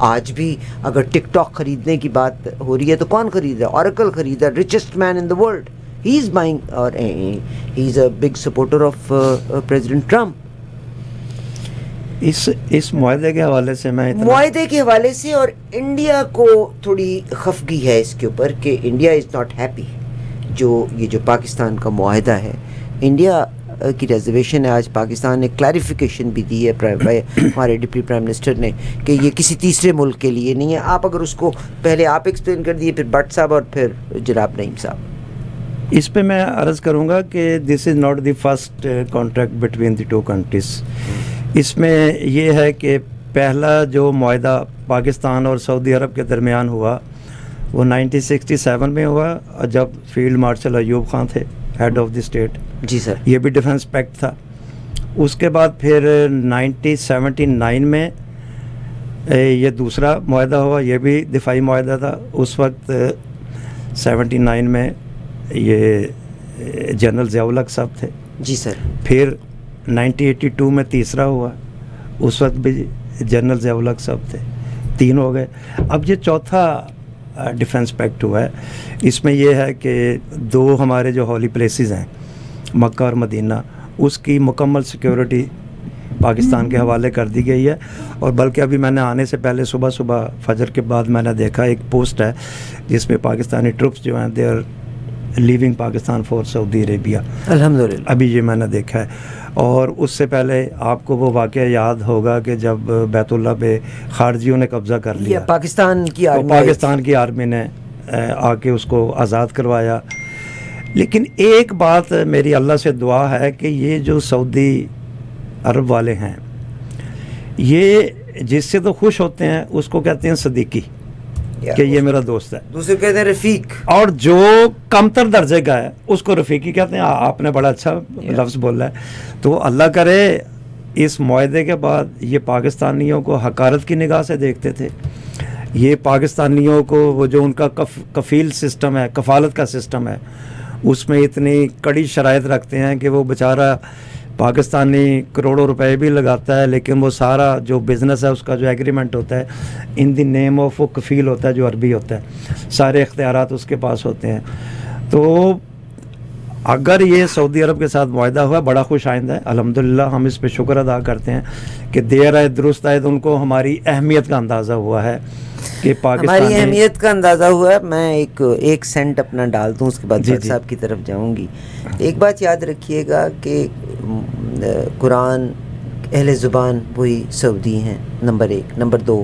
Speaker 1: آج بھی اگر ٹک ٹاک خریدنے کی بات ہو رہی ہے تو کون خرید رہا ہے؟ اوریکل خرید رہا ہے, richest man in the world. He is buying, اور he is a big supporter of President Trump.
Speaker 2: اس معاہدے کے حوالے سے میں
Speaker 1: معاہدے کے حوالے سے, اور انڈیا کو تھوڑی خفگی ہے اس کے اوپر کہ انڈیا از ناٹ ہیپی. یہ جو پاکستان کا معاہدہ ہے, انڈیا کی ریزرویشن ہے. آج پاکستان نے کلیریفیکیشن بھی دی ہے ہمارے ڈپٹی پرائم منسٹر نے کہ یہ کسی تیسرے ملک کے لیے نہیں ہے. آپ اگر اس کو پہلے آپ ایکسپلین کر دیے, پھر بٹ صاحب اور پھر جناب نعیم صاحب.
Speaker 2: اس پہ میں عرض کروں گا کہ this is not the first contract between the two countries. اس میں یہ ہے کہ پہلا جو معاہدہ پاکستان اور سعودی عرب کے درمیان ہوا وہ 1967 میں ہوا, جب فیلڈ مارشل ایوب خان تھے ہیڈ آف دی اسٹیٹ.
Speaker 1: جی سر.
Speaker 2: یہ بھی ڈیفنس پیکٹ تھا. اس کے بعد پھر 1979 میں یہ دوسرا معاہدہ ہوا, یہ بھی دفاعی معاہدہ تھا. اس وقت 79 میں یہ جنرل ضیاء الحق صاحب تھے.
Speaker 1: جی سر.
Speaker 2: پھر 1982 میں تیسرا ہوا, اس وقت بھی جنرل ضیاء الحق صاحب تھے. 3 ہو گئے. اب یہ چوتھا ڈیفنس پیکٹ ہوا ہے. اس میں یہ ہے کہ 2 ہمارے جو ہولی پلیسز ہیں مکہ اور مدینہ, اس کی مکمل سیکیورٹی پاکستان کے حوالے کر دی گئی ہے. اور بلکہ ابھی میں نے آنے سے پہلے صبح فجر کے بعد میں نے دیکھا ایک پوسٹ ہے جس میں پاکستانی ٹروپس جو ہیں they are leaving Pakistan for Saudi Arabia.
Speaker 1: الحمدللہ.
Speaker 2: ابھی یہ میں نے دیکھا ہے. اور اس سے پہلے آپ کو وہ واقعہ یاد ہوگا کہ جب بیت اللہ پہ خارجیوں نے قبضہ کر لیا,
Speaker 1: پاکستان کی
Speaker 2: آرمی نے آ کے اس کو آزاد کروایا. لیکن ایک بات میری اللہ سے دعا ہے کہ یہ جو سعودی عرب والے ہیں, یہ جس سے تو خوش ہوتے ہیں اس کو کہتے ہیں صدیقی, کہ یہ میرا دوست ہے.
Speaker 1: دوسرے کہتے ہیں رفیق.
Speaker 2: اور جو کمتر درجے کا ہے اس کو رفیقی کہتے ہیں. آپ نے بڑا اچھا لفظ بولا ہے. تو اللہ کرے اس معاہدے کے بعد یہ پاکستانیوں کو حقارت کی نگاہ سے دیکھتے تھے. یہ پاکستانیوں کو وہ جو ان کا کفیل سسٹم ہے, کفالت کا سسٹم ہے, اس میں اتنی کڑی شرائط رکھتے ہیں کہ وہ بیچارہ پاکستانی کروڑوں روپے بھی لگاتا ہے, لیکن وہ سارا جو بزنس ہے اس کا جو ایگریمنٹ ہوتا ہے ان دی نیم آف وہ کفیل ہوتا ہے جو عربی ہوتا ہے, سارے اختیارات اس کے پاس ہوتے ہیں. تو اگر یہ سعودی عرب کے ساتھ معاہدہ ہوا بڑا خوش آئندہ ہے. الحمدللہ ہم اس پہ شکر ادا کرتے ہیں کہ دیر آئے درست آئے, تو ان کو ہماری اہمیت کا اندازہ ہوا ہے کہ پاکستان
Speaker 1: ہماری اہمیت کا اندازہ ہوا ہے. میں ایک سینٹ اپنا ڈال دوں, اس کے بعد بٹ صاحب کی طرف جاؤں گی. ایک بات یاد رکھیے گا کہ قرآن اہل زبان وہی سعودی ہیں, نمبر 1. نمبر 2,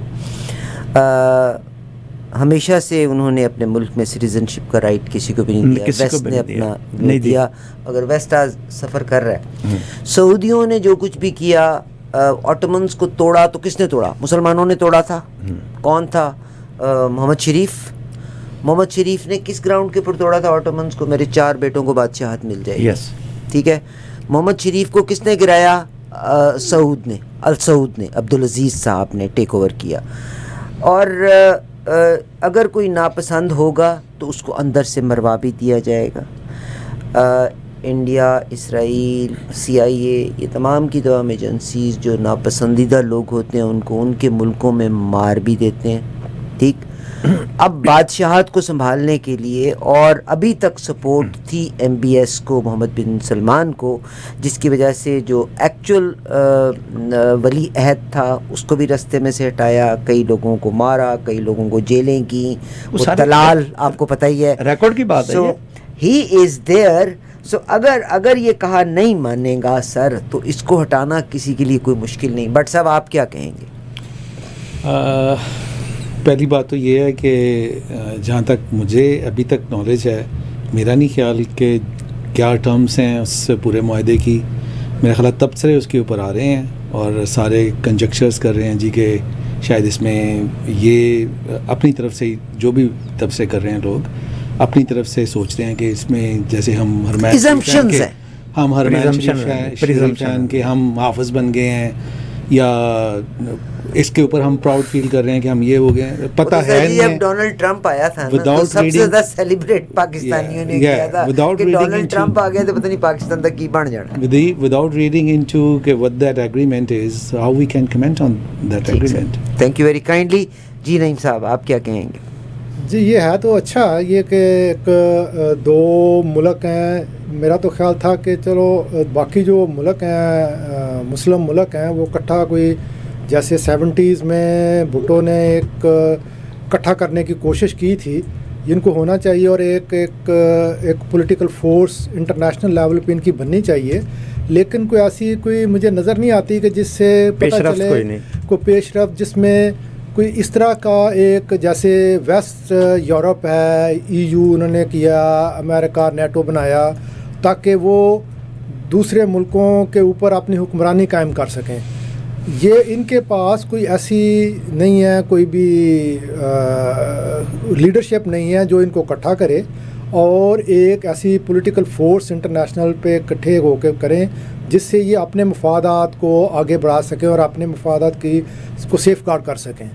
Speaker 1: ہمیشہ سے انہوں نے اپنے ملک میں سٹیزن شپ کا رائٹ کسی کو بھی نہیں دیا, ویسٹ نے اپنا نہیں دیا. اگر ویسٹ آج سفر کر رہا ہے, سعودیوں نے جو کچھ بھی کیا, آٹومنز کو توڑا تو کس نے توڑا؟ مسلمانوں نے توڑا تھا. کون تھا؟ محمد شریف. محمد شریف نے کس گراؤنڈ کے اوپر توڑا تھا آٹومنز کو؟ میرے 4 بیٹوں کو بادشاہت مل جائے گی. ٹھیک ہے. محمد شریف کو کس نے گرایا؟ سعود نے, السعود نے, عبدالعزیز صاحب نے ٹیک اوور کیا. اور اگر کوئی ناپسند ہوگا تو اس کو اندر سے مروا بھی دیا جائے گا. انڈیا, اسرائیل, CIA, یہ تمام کی تمام ایجنسیز جو ناپسندیدہ لوگ ہوتے ہیں ان کو ان کے ملکوں میں مار بھی دیتے ہیں. ٹھیک. اب بادشاہت کو سنبھالنے کے لیے, اور ابھی تک سپورٹ تھی MBS کو, محمد بن سلمان کو, جس کی وجہ سے جو ایکچول ولی عہد تھا اس کو بھی رستے میں سے ہٹایا, کئی لوگوں کو مارا, کئی لوگوں کو جیلیں کی. وہ دلال آپ کو پتہ ہی ہے,
Speaker 2: ریکارڈ کی بات ہے.
Speaker 1: سو ہی از دیئر. سو اگر یہ کہا نہیں مانے گا سر, تو اس کو ہٹانا کسی کے لیے کوئی مشکل نہیں. بٹ صاحب آپ کیا کہیں گے؟
Speaker 3: پہلی بات تو یہ ہے کہ جہاں تک مجھے ابھی تک نالج ہے, میرا نہیں خیال کہ کیا ٹرمز ہیں اس پورے معاہدے کی. میرا خیال تبصرے اس کے اوپر آ رہے ہیں اور سارے کنجکچرز کر رہے ہیں جی کہ شاید اس میں یہ اپنی طرف سے جو بھی تبصرے کر رہے ہیں لوگ اپنی طرف سے سوچ رہے ہیں کہ اس میں جیسے ہم حرمین شریف ہیں کہ ہم حافظ بن گئے ہیں, یا اس کے اوپر ہم پراؤڈ فیل کر رہے ہیں کہ ہم یہ ہو گئے. پتہ ہے
Speaker 1: جب ڈونلڈ ٹرمپ آیا تھا نا, سب سے زیادہ سیلیبریٹ پاکستانیوں نے کیا تھا کہ ڈونلڈ ٹرمپ آ گیا تو پتہ نہیں پاکستان تک کی بن جانا.
Speaker 3: without reading into what that agreement is, how we can comment on that agreement.
Speaker 1: Thank you very kindly. جی نعیم صاحب آپ کیا کہیں گے؟
Speaker 4: جی یہ ہے تو اچھا یہ کہ ایک 2 ملک ہیں. میرا تو خیال تھا کہ چلو باقی جو ملک ہیں مسلم ملک ہیں وہ اکٹھا کوئی جیسے 70s میں بھٹو نے ایک اکٹھا کرنے کی کوشش کی تھی, ان کو ہونا چاہیے اور ایک پولیٹیکل فورس انٹرنیشنل لیول پہ ان کی بننی چاہیے. لیکن کوئی ایسی کوئی مجھے نظر نہیں آتی کہ جس سے پتہ چلے کوئی پیش رفت جس میں کوئی اس طرح کا ایک جیسے ویسٹ یورپ ہے, EU انہوں نے کیا, امریکہ نیٹو بنایا تاکہ وہ دوسرے ملکوں کے اوپر اپنی حکمرانی قائم کر سکیں. یہ ان کے پاس کوئی ایسی نہیں ہے, کوئی بھی لیڈرشپ نہیں ہے جو ان کو اکٹھا کرے اور ایک ایسی پولیٹیکل فورس انٹرنیشنل پہ اکٹھے ہو کے کریں جس سے یہ اپنے مفادات کو آگے بڑھا سکیں اور اپنے مفادات کی کو سیف گارڈ کر سکیں.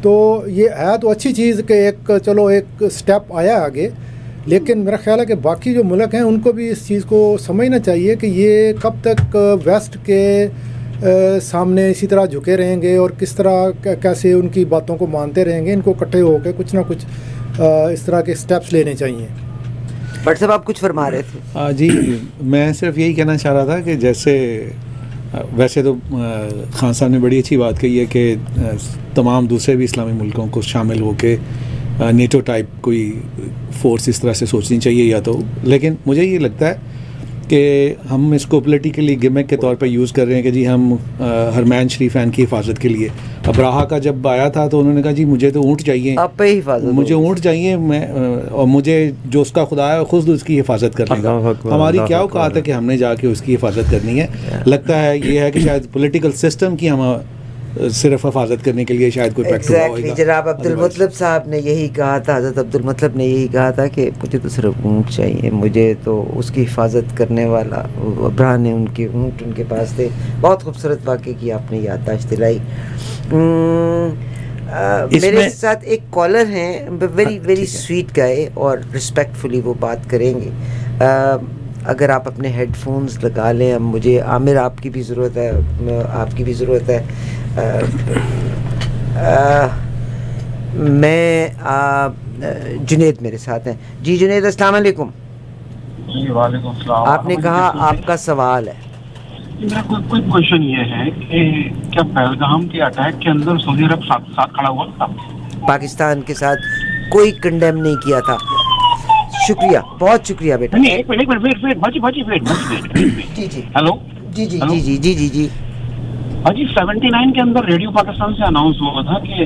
Speaker 4: تو یہ ہے تو اچھی چیز کہ ایک چلو ایک سٹیپ آیا آگے, لیکن میرا خیال ہے کہ باقی جو ملک ہیں ان کو بھی اس چیز کو سمجھنا چاہیے کہ یہ کب تک ویسٹ کے سامنے اسی طرح جھکے رہیں گے اور کس طرح کیسے ان کی باتوں کو مانتے رہیں گے. ان کو اکٹھے ہو کے کچھ نہ کچھ اس طرح کے سٹیپس لینے چاہیے.
Speaker 1: بٹ صاحب آپ کچھ فرما رہے تھے.
Speaker 3: جی میں صرف یہی کہنا چاہ رہا تھا کہ جیسے ویسے تو خان صاحب نے بڑی اچھی بات کہی ہے کہ تمام دوسرے بھی اسلامی ملکوں کو شامل ہو کے نیٹو ٹائپ کوئی فورس اس طرح سے سوچنی چاہیے یا تو, لیکن مجھے یہ لگتا ہے کہ ہم اس کو پولیٹیکلی گمک کے طور پہ یوز کر رہے ہیں کہ جی ہم حرمین شریفین کی حفاظت کے لیے. ابراہا کا جب آیا تھا تو انہوں نے کہا جی مجھے تو اونٹ چاہیے, مجھے اونٹ چاہیے, میں اور مجھے جو اس کا خدا ہے خود اس کی حفاظت کرنے کا. ہماری کیا اوقات ہے کہ ہم نے جا کے اس کی حفاظت کرنی ہے. لگتا ہے یہ ہے کہ شاید پولیٹیکل سسٹم کی ہم صرف حفاظت کرنے کے لیے شاید کوئی پیکٹ ہوا ہوگا.
Speaker 1: جناب عبدالمطلب صاحب نے یہی کہا تھا, حضرت عبدالمطلب نے یہی کہا تھا کہ مجھے تو صرف اونٹ چاہیے, مجھے تو اس کی حفاظت کرنے والا ابراہ نے ان کے اونٹ ان کے پاس تھے. بہت خوبصورت واقعے کی آپ نے یادداشت دلائی. میرے ساتھ ایک کالر ہیں, ویری سویٹ گائے, اور رسپیکٹفلی وہ بات کریں گے. اگر آپ اپنے ہیڈ فونز لگا لیں. اب مجھے عامر آپ کی بھی ضرورت ہے, آپ کی بھی ضرورت ہے. میں جنید میرے ساتھ ہیں. جی جنید السلام علیکم.
Speaker 5: جی وعلیکم السلام.
Speaker 1: آپ نے کہا آپ کا سوال ہے.
Speaker 5: میرا کوئی کوشچن یہ ہے کہ کیا پہلگام کے اٹیک کے اندر سعودی عرب ساتھ کھڑا ہوا تھا؟
Speaker 1: پاکستان کے ساتھ کوئی کنڈیم نہیں کیا تھا. شکریہ, بہت شکریہ بیٹا.
Speaker 5: ایک منٹ
Speaker 1: جی جی
Speaker 5: ہیلو.
Speaker 1: جی جی جی جی جی جی جی
Speaker 5: ہاں جی 79 کے اندر ریڈیو پاکستان سے اناؤنس ہوا تھا کہ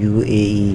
Speaker 1: UAE,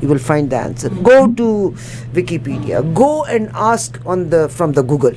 Speaker 1: you will find the answer. Go to Wikipedia, go and ask on the from the Google.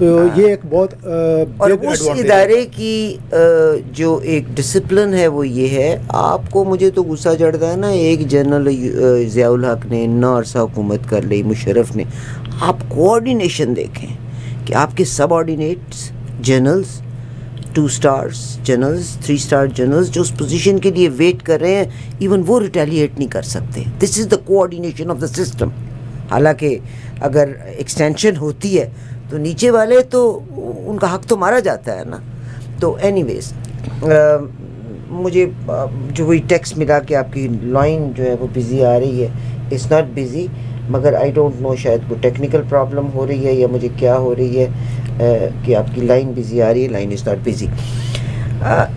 Speaker 4: تو یہ ایک بہت
Speaker 1: اور اس ادارے کی جو ایک ڈسپلن ہے وہ یہ ہے. آپ کو مجھے تو غصہ چڑھتا ہے نا, ایک جنرل ضیاء الحق نے اتنا عرصہ حکومت کر لی, مشرف نے. آپ کوآرڈینیشن دیکھیں کہ آپ کے subordinates generals, 2 stars generals, 3 star generals جو اس پوزیشن کے لیے ویٹ کر رہے ہیں, ایون وہ ریٹیلیٹ نہیں کر سکتے. دس از دا کوآرڈینیشن آف دا سسٹم. حالانکہ اگر ایکسٹینشن ہوتی ہے تو نیچے والے تو ان کا حق تو مارا جاتا ہے نا. تو اینی ویز مجھے جو وہی ٹیکسٹ ملا کہ آپ کی لائن جو ہے وہ بزی آ رہی ہے. اٹس ناٹ بزی, مگر آئی ڈونٹ نو شاید کوئی ٹیکنیکل پرابلم ہو رہی ہے یا مجھے کیا ہو رہی ہے کہ آپ کی لائن بزی آ رہی ہے. Line is not busy.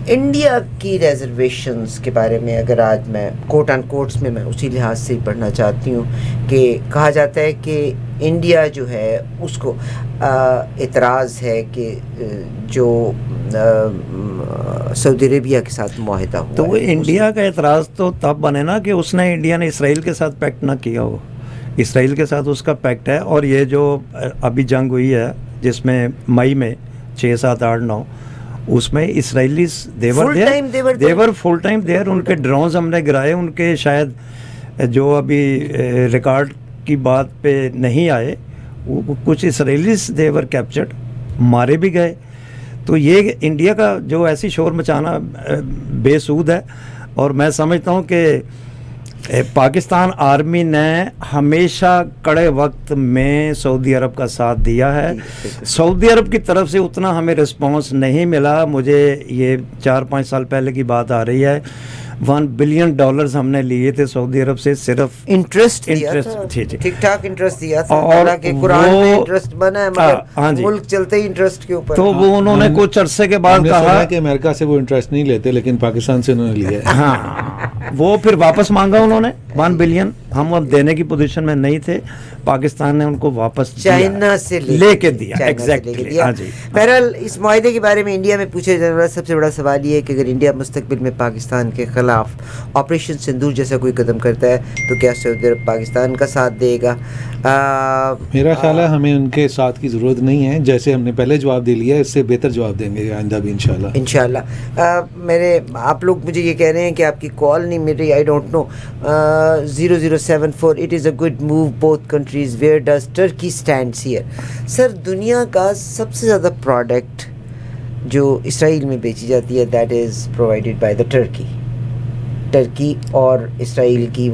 Speaker 1: India کی ریزرویشنز کے بارے میں اگر آج میں کوٹ اینڈ کوٹس میں اسی لحاظ سے ہی پڑھنا چاہتی ہوں کہ کہا جاتا ہے کہ انڈیا جو ہے اس کو اعتراض ہے کہ جو سعودی عربیہ کے ساتھ معاہدہ ہوا
Speaker 2: تو وہ انڈیا کا اعتراض تو تب بنے نا کہ اس نے انڈیا نے اسرائیل کے ساتھ پیکٹ نہ کیا ہو. اسرائیل کے ساتھ اس کا پیکٹ ہے, اور یہ جو ابھی جنگ ہوئی ہے جس میں مئی میں 6, 7, 8, 9 اس میں اسرائیلیز دیور فل ٹائم دیئر. ان کے ڈرونز ہم نے گرائے, ان کے شاید جو ابھی ریکارڈ کی بات پہ نہیں آئے, کچھ اسرائیلیز دیور کیپچرڈ, مارے بھی گئے. تو یہ انڈیا کا جو ایسی شور مچانا بے سود ہے. اور میں سمجھتا ہوں کہ پاکستان آرمی نے ہمیشہ کڑے وقت میں سعودی عرب کا ساتھ دیا ہے. سعودی عرب کی طرف سے اتنا ہمیں رسپانس نہیں ملا. مجھے یہ 4-5 سال پہلے کی بات آ رہی ہے, $1 بلین ہم نے لیے تھے سعودی عرب سے, صرف
Speaker 1: انٹرسٹ ٹھیک ٹھاک انٹرسٹ دیا تھا. حالانکہ قرآن میں انٹرسٹ بنا ہے مگر ملک چلتے ہی انٹرسٹ کے اوپر.
Speaker 2: تو وہ انہوں نے کچھ عرصے کے بعد کہا
Speaker 3: کہ امریکہ سے وہ انٹرسٹ نہیں لیتے, لیکن پاکستان سے انہوں نے لیا.
Speaker 2: ہاں, وہ پھر واپس مانگا انہوں نے $1 بلین. ہم اب دینے کی پوزیشن میں نہیں تھے, پاکستان نے ان کو واپس
Speaker 1: چائنا سے
Speaker 2: لے کے دیا. ایگزیکٹلی.
Speaker 1: بہرحال اس معاہدے کے بارے میں انڈیا میں پوچھا جانے والا سب سے بڑا سوال یہ ہے کہ اگر انڈیا مستقبل میں پاکستان کے خلاف آپریشن سندور جیسا کوئی قدم کرتا ہے تو کیا سعودی عرب پاکستان کا ساتھ دے گا؟
Speaker 3: میرا خیال ہے ہمیں ان کے ساتھ کی ضرورت نہیں ہے. جیسے ہم نے پہلے جواب دے لیا ہے, اس سے بہتر جواب دیں گے آئندہ بھی انشاءاللہ. میرے آپ لوگ مجھے یہ کہہ رہے ہیں کہ آپ کی کال نہیں مل رہی. I don't know. 0074 it is a good move both countries. Where does Turkey stands here? Sir دنیا کا سب سے زیادہ پروڈکٹ جو اسرائیل میں بیچی جاتی ہے that is provided by the tricky اور اسرائیل کی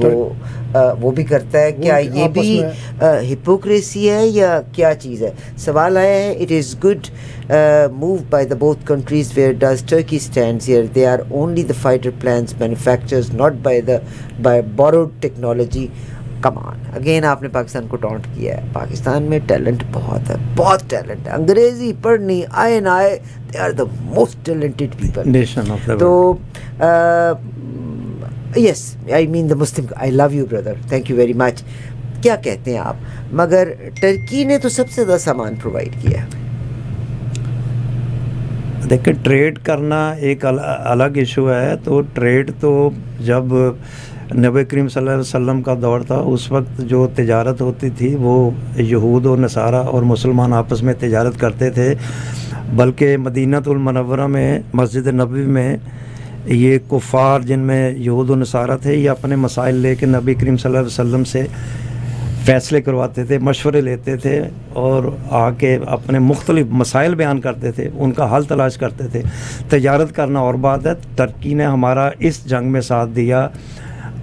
Speaker 3: وہ بھی کرتا ہے. کیا یہ بھی ہپوکریسی ہے یا کیا چیز ہے؟ سوال آیا ہے. It is good move by the both countries. Where does Turkey stands here? They are only the fighter planes manufacturers not by borrowed technology. Come on. Again آپ نے پاکستان کو ٹونٹ کیا ہے. پاکستان میں ٹیلنٹ بہت ہے, بہت ٹیلنٹ ہے. انگریزی پڑھنی آئے نہ آئے, they are the most talented people. تو yes I mean the Muslim. I love you brother, thank you very much. کیا کہتے ہیں آپ؟ مگر ٹرکی نے تو سب سے زیادہ سامان پرووائڈ کیا.
Speaker 2: دیکھیں ٹریڈ کرنا ایک الگ ایشو ہے. تو ٹریڈ تو جب نبی کریم صلی اللہ علیہ وسلم کا دور تھا اس وقت جو تجارت ہوتی تھی وہ یہود و نصارہ اور مسلمان آپس میں تجارت کرتے تھے. بلکہ مدینۃ المنورہ میں مسجد نبوی میں یہ کفار جن میں یہود و نصارہ تھے, یہ اپنے مسائل لے کے نبی کریم صلی اللہ علیہ وسلم سے فیصلے کرواتے تھے, مشورے لیتے تھے اور آ کے اپنے مختلف مسائل بیان کرتے تھے, ان کا حل تلاش کرتے تھے. تجارت کرنا اور بات ہے. ترکی نے ہمارا اس جنگ میں ساتھ دیا,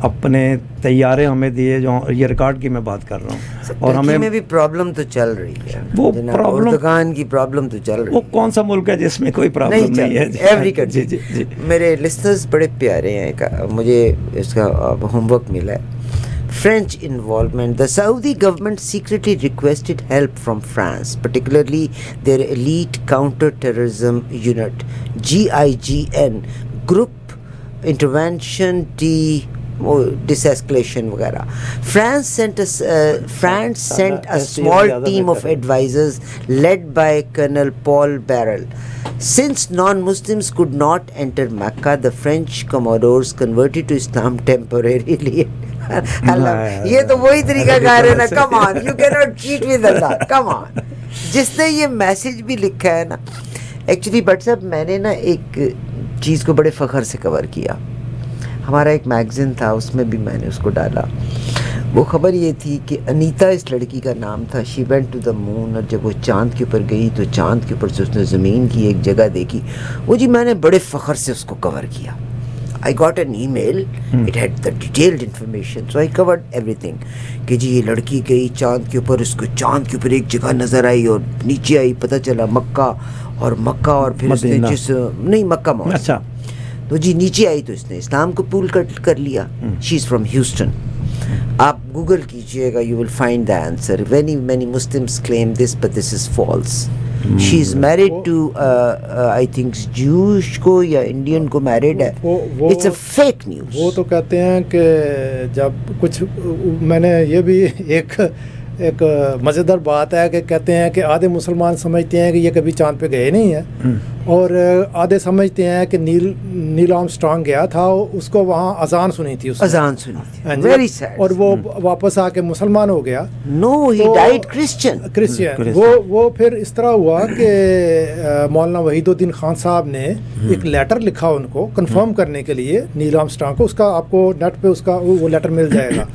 Speaker 2: اپنے طیارے ہمیں دیے, جو یہ ریکارڈ کی میں بات کر رہا ہوں. اور ہمیں
Speaker 1: میں بھی پرابلم تو چل رہی ہے,
Speaker 2: وہ
Speaker 1: اردگان کی پرابلم تو چل رہی ہے.
Speaker 2: وہ کون سا ملک ہے جس میں کوئی پرابلم نہیں ہے؟
Speaker 1: Every country. میرے لسنرز بڑے پیارے ہیں, مجھے اس کا ہوم ورک ملا ہے. French involvement. The Saudi government secretly requested help from France, particularly their elite counter-terrorism unit, GIGN, Group Intervention Disescalation وغیرہ. France sent a small team of advisors led by Colonel Paul Barrel. Since non-Muslims could not enter Mecca, the French commodores converted to Islam temporarily. اللہ, یہ تو وہی طریقہ کار ہے نا. Come on, you can not cheat with Allah. Come on. جس نے یہ میسیج بھی لکھا ہے نا, ایکچولی بٹ صاحب میں نے نا ایک چیز کو بڑے فخر سے کور کیا. ہمارا ایک میگزین تھا, اس میں بھی میں نے اس کو ڈالا. وہ خبر یہ تھی کہ انیتا اس لڑکی کا نام تھا, شی وینٹ ٹو دا مون, اور جب وہ چاند کے اوپر گئی تو چاند کے اوپر سے اس نے زمین کی ایک جگہ دیکھی. وہ جی میں نے بڑے فخر سے اس کو کور کیا. I got an email, it had the detailed information, so I covered everything. کہ جی یہ لڑکی گئی چاند کے اوپر, اس کو چاند کے اوپر ایک جگہ نظر آئی اور نیچے آئی, پتہ چلا مکہ, اور پھر اس نے نہیں مکہ موت.
Speaker 2: اچھا,
Speaker 1: تو جی نیچے آئی تو اس نے اسلام کو قبول کر لیا. She is from Houston. آپ گوگل کیجئے گا, you will find the answer. many Muslims claim this, but this is false. She is married to I think Jewish کو یا انڈین کو میرڈ ہے. It's a fake news.
Speaker 4: وہ تو کہتے ہیں کہ جب کچھ, میں نے یہ بھی ایک مزیدار بات ہے کہ کہتے ہیں کہ آدھے مسلمان سمجھتے ہیں کہ یہ کبھی چاند پہ گئے نہیں ہیں, اور آدھے سمجھتے ہیں کہ نیل آرمسٹرانگ گیا تھا, اس کو وہاں اذان سنی تھی,
Speaker 1: اذان سنی تھی, ویری سیڈ,
Speaker 4: اور وہ واپس آ کے مسلمان ہو گیا.
Speaker 1: نو, ہی ڈائیڈ کرسچین.
Speaker 4: وہ پھر اس طرح ہوا کہ مولانا وحید الدین خان صاحب نے ایک لیٹر لکھا ان کو کنفرم کرنے کے لیے, نیل آرمسٹرانگ کو. اس کا آپ کو نیٹ پہ اس کا وہ لیٹر مل جائے گا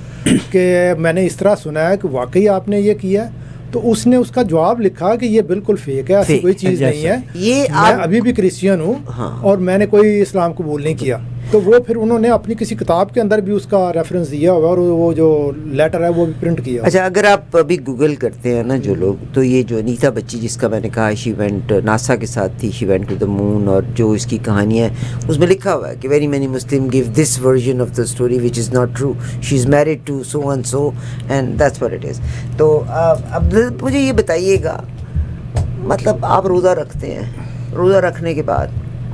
Speaker 4: کہ میں نے اس طرح سنا ہے کہ واقعی آپ نے یہ کیا. تو اس نے اس کا جواب لکھا کہ یہ بالکل فیک ہے, ایسی کوئی چیز نہیں ہے, میں ابھی بھی کرسچین ہوں اور میں نے کوئی اسلام قبول نہیں کیا. تو وہ پھر انہوں نے اپنی کسی کتاب کے اندر بھی اس کا ریفرنس دیا ہوا, اور وہ جو لیٹر ہے وہ بھی پرنٹ کیا.
Speaker 1: اچھا, اگر آپ ابھی گوگل کرتے ہیں نا جو لوگ, تو یہ جو انیتا بچی جس کا میں نے کہا شی وینٹ ناسا کے ساتھ تھی, شی وینٹ ٹو دا مون, اور جو اس کی کہانی ہے اس میں لکھا ہوا ہے کہ very many Muslim gave this version of the story which is not true. She is married to so and so and that's what it is. تو اب مجھے یہ بتائیے گا, مطلب آپ روزہ رکھتے ہیں, روزہ رکھنے کے بعد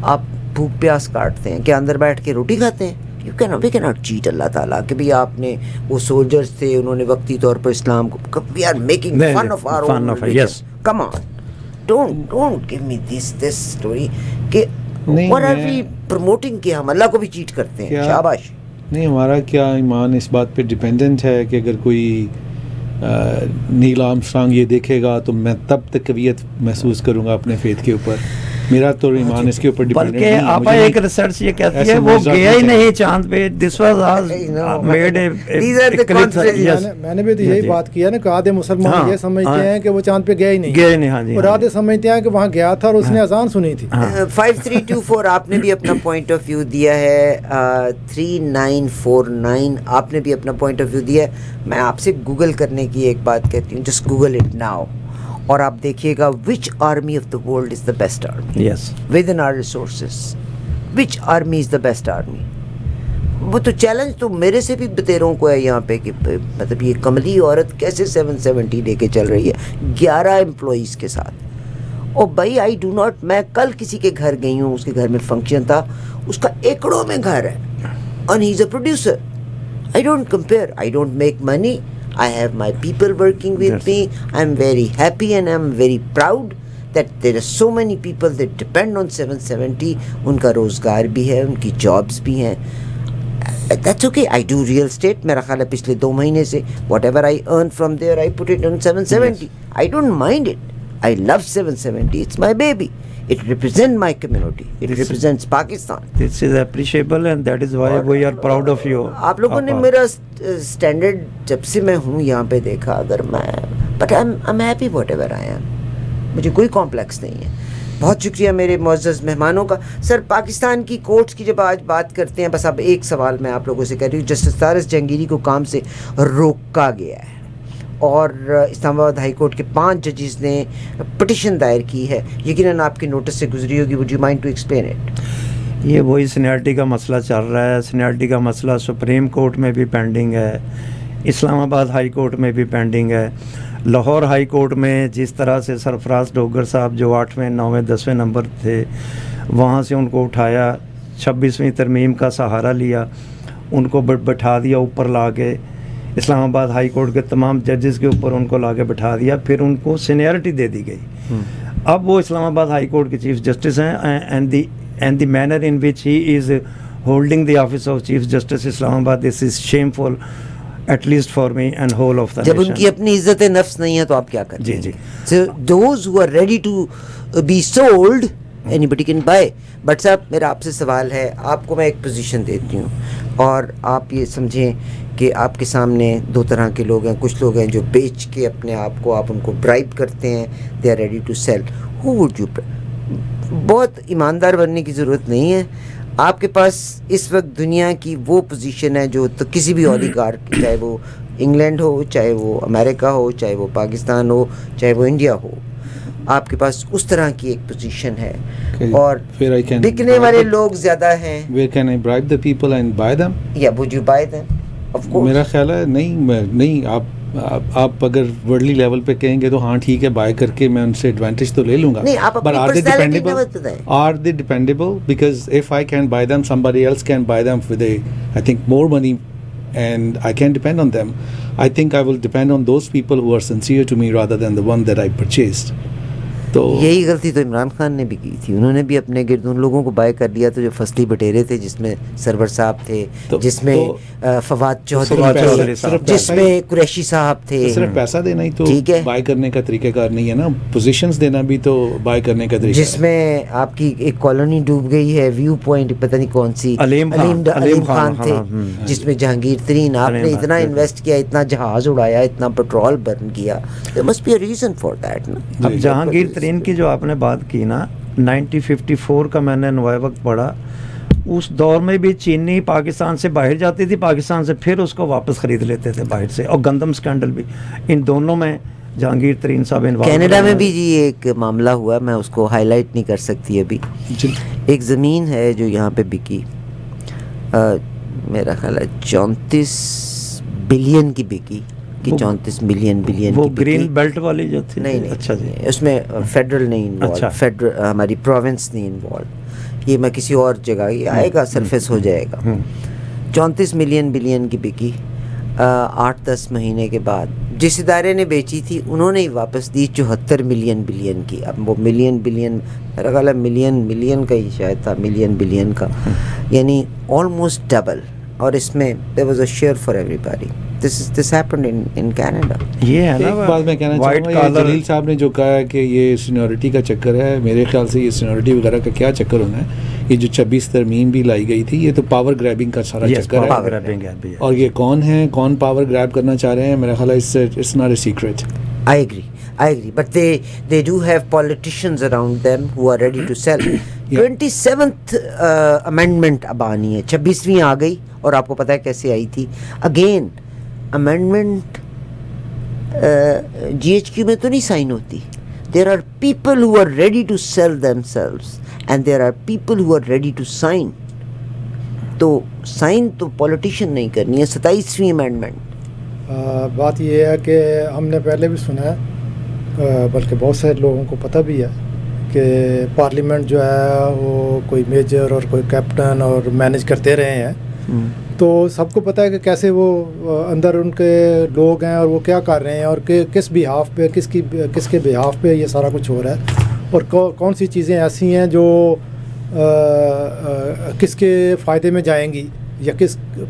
Speaker 1: آپ بھوک پیاس کاٹتے ہیں, کیا اندر بیٹھ کے روٹی کھاتے ہیں؟ وی کی ناٹ چیٹ اللہ تعالیٰ کہ بھئی آپ نے, وہ سولجرز تھے, انہوں نے وقتی طور پر اسلام کو, we are making fun of our own religion. Come on, don't give me this story کہ what are we promoting کہ ہم اللہ کو بھی چیٹ کرتے ہیں. شاباش.
Speaker 3: نہیں, ہمارا کیا ایمان اس بات پہ ڈیپینڈنٹ ہے کہ اگر کوئی نیل آرمسٹرانگ یہ دیکھے گا تو میں تب تک قویت محسوس کروں گا اپنے فیتھ کے اوپر. میرا تو ایمان اس کے اوپر ڈیپینڈنٹ ہے.
Speaker 2: بلکہ آپ ایک ریسرچ یہ کہتی ہے وہ گیا ہی نہیں چاند پہ. دس واز میڈ اے,
Speaker 4: میں نے بھی تو یہی بات کیا نا کہ آدھے مسلمان یہ سمجھتے ہیں کہ وہ چاند پہ گیا ہی نہیں, اور آدھے سمجھتے ہیں کہ وہاں گیا تھا اور اس نے اذان سنی تھی.
Speaker 1: 5324 آپ نے بھی اپنا پوائنٹ آف ویو دیا ہے, 3949 آپ نے بھی اپنا پوائنٹ آف ویو دیا ہے. میں آپ سے گوگل کرنے کی ایک بات کہتی ہوں, جسٹ گوگل اٹ ناؤ, اور آپ دیکھیے گا which army of the world is the best army.
Speaker 2: Yes,
Speaker 1: within our resources, which army is the best army. وہ تو چیلنج تو میرے سے بھی بتیروں کو ہے یہاں پہ کہ مطلب یہ کملی عورت کیسے 770 لے کے چل رہی ہے 11 امپلائیز کے ساتھ. اور بھائی آئی ڈو ناٹ, میں کل کسی کے گھر گئی ہوں, اس کے گھر میں فنکشن تھا, اس کا ایکڑوں میں گھر ہے, and he is a producer. I don't compare, I don't make money, I have my people working with me. I'm very happy and I'm very proud that there are so many people that depend on 770. ان کا روزگار بھی ہے, ان کی جابس بھی ہیں. That's okay. I do real estate. میرا خیال ہے پچھلے 2 مہینے سے whatever I earn from there I put it on 770. I don't mind it. I love 770. It's my baby. It represents my community. It represents Pakistan.
Speaker 2: This is appreciable and that is why we are proud of you.
Speaker 1: آپ لوگوں نے میرا اسٹینڈرڈ جب سے میں ہوں یہاں پہ دیکھا, اگر میں but I'm happy whatever I am. مجھے کوئی کمپلیکس نہیں ہے. بہت شکریہ میرے معزز مہمانوں کا. سر, پاکستان کی کورٹس کی جب آج بات کرتے ہیں, بس اب ایک سوال میں آپ لوگوں سے کہہ رہی ہوں. جسٹس طارق جہانگیری کو کام سے روکا گیا ہے اور اسلام آباد ہائی کورٹ کے 5 ججز نے پٹیشن دائر کی ہے, یقیناً آپ کے نوٹس سے گزری ہوگی. Would you mind to explain it?
Speaker 2: یہ وہی سینیئرٹی کا مسئلہ چل رہا ہے. سینیئرٹی کا مسئلہ سپریم کورٹ میں بھی پینڈنگ ہے, اسلام آباد ہائی کورٹ میں بھی پینڈنگ ہے. لاہور ہائی کورٹ میں جس طرح سے سرفراز ڈوگر صاحب جو 8ویں 9ویں 10ویں نمبر تھے, وہاں سے ان کو اٹھایا, 26ویں ترمیم کا سہارا لیا, ان کو بٹھا دیا اوپر لا کے اسلام آباد ہائی کورٹ کے تمام ججز کے اوپر ان کو لا کے بٹھا دیا, پھر ان کو سینیئرٹی دے دی گئی. اب وہ اسلام آباد ہائی کورٹ کے چیف جسٹس ہیں, and the manner in which he is holding the office of chief justice Islamabad, this is shameful. at least for me and whole of the
Speaker 1: جب
Speaker 2: nation.
Speaker 1: ان کی اپنی عزت نفس نہیں ہے تو آپ کیا کریں؟
Speaker 2: جی جی.
Speaker 1: So those who are ready to be sold, anybody can buy. But صاحب میرا آپ سے سوال ہے, آپ کو میں ایک پوزیشن دیتی ہوں اور آپ یہ سمجھیں کہ آپ کے سامنے دو طرح کے لوگ ہیں. کچھ لوگ ہیں جو بیچ کے اپنے آپ کو, آپ ان کو برائب کرتے ہیں, they are ready to sell. Who would you, بہت ایماندار بننے کی ضرورت نہیں ہے. آپ کے پاس اس وقت دنیا کی وہ پوزیشن ہے جو تو کسی بھی اولیگارک, چاہے وہ انگلینڈ ہو, چاہے وہ امریکہ ہو, چاہے وہ پاکستان ہو, چاہے وہ انڈیا ہو, آپ کے پاس اس طرح کی ایک پوزیشن ہے اور بکنے والے لوگ زیادہ ہیں.
Speaker 3: Where can I bribe the people and buy them?
Speaker 1: Yeah, would you buy them? Of course.
Speaker 3: میرا خیال ہے نہیں. آپ اگر ورلڈلی لیول پہ کہیں گے تو ہاں ٹھیک ہے, بائی کر کے میں ان سے ایڈوانٹیج تو لے لوں گا.
Speaker 1: نہیں, آپ اپنی پرسنالٹی نہ بتائیں.
Speaker 3: Are they dependable? Because if I can buy them, somebody else can buy them with I think more money, and I can depend on them. I think I will depend on those people who are sincere to me rather than the one that I purchased. تو
Speaker 1: یہی غلطی تو عمران خان نے بھی کی تھی. انہوں نے بھی اپنے گرد ان لوگوں کو بائی کر لیا تو جو فصلی بٹیرے تھے, جس میں سرور صاحب تھے, جس میں فواد چودھری تھے, جس میں قریشی صاحب تھے.
Speaker 3: صرف پیسہ دینا ہی تو بائی کرنے کا طریقہ کار نہیں ہے نا, پوزیشنز دینا بھی تو بائی کرنے کا طریقہ.
Speaker 1: جس میں آپ کی ایک کالونی ڈوب گئی ہے, ویو پوائنٹ پتہ نہیں کون سی, علیم خان تھے, جس میں جہانگیر ترین, آپ نے اتنا انویسٹ کیا, اتنا جہاز اڑایا, اتنا پیٹرول برن کیا. there must be a reason for that.
Speaker 2: اب جہانگیر ترین کی جو آپ نے بات کی نا, 1954 کا میں نے نوائے وقت پڑھا, اس دور میں بھی چینی پاکستان سے باہر جاتی تھی, پاکستان سے پھر اس کو واپس خرید لیتے تھے باہر سے, اور گندم سکینڈل بھی ان دونوں میں جہانگیر ترین صاحب انوالو.
Speaker 1: کینیڈا میں بھی جی ایک معاملہ ہوا, میں اس کو ہائی لائٹ نہیں کر سکتی ابھی. ایک زمین ہے جو یہاں پہ بکی, میرا خیال ہے 34 بلین کی بکی, کہ 34 بلین
Speaker 2: وہ گرین بیلٹ والی جو تھی.
Speaker 1: نہیں
Speaker 2: اچھا جی,
Speaker 1: اس میں فیڈرل نہیں انوالو, فیڈرل ہماری پروونس نہیں انوالو, یہ میں کسی اور جگہ یہ آئے گا, سرفیس ہو جائے گا. 34 ملین بلین کی بکی. 8-10 مہینے کے بعد جس ادارے نے بیچی تھی انہوں نے ہی واپس دی 74 ملین بلین کی. اب وہ ملین بلین میرا خیال ہے ملین کا ہی شاید تھا, ملین بلین کا, یعنی آلموسٹ ڈبل. اور اس میں there was a share for everybody. This happened in Canada.
Speaker 2: یہ ہے نا
Speaker 3: ایک بات میں کہنا چاہوں گا, جلیل صاحب نے جو کہا ہے کہ یہ سینیورٹی کا چکر ہے, میرے خیال سے یہ سینیورٹی وغیرہ کا کیا چکر ہونا ہے. یہ جو 26 ترمیم بھی لائی گئی تھی, یہ تو پاور گریبنگ کا سارا چکر ہے. اور یہ کون ہیں, کون پاور گریب کرنا چاہ رہے ہیں, میرا خیال ہے it's not a secret.
Speaker 1: I agree, but they do have politicians around them who are ready to sell. 27th amendment اب آنی ہے, 26ویں آ گئی, اور آپ کو پتہ ہے کیسے آئی تھی. اگین امینڈمنٹ GHQ میں تو نہیں سائن ہوتی. There are people who are ready to sell themselves and there are people who are ready to sign. تو سائن تو پولیٹیشین نہیں کرنی ہے. 27ویں امینڈمنٹ.
Speaker 4: بات یہ ہے کہ ہم نے پہلے بھی سنا ہے, بلکہ بہت سارے لوگوں کو پتہ بھی ہے کہ پارلیمنٹ جو ہے وہ کوئی میجر اور کوئی کیپٹن اور مینیج کرتے رہے ہیں. تو سب کو پتہ ہے کہ کیسے وہ اندر ان کے لوگ ہیں اور وہ کیا کر رہے ہیں, اور کس بیہاف پہ, کس کے بیہاف پہ یہ سارا کچھ ہو رہا ہے, اور کون سی چیزیں ایسی ہیں جو کس کے فائدے میں جائیں گی, یا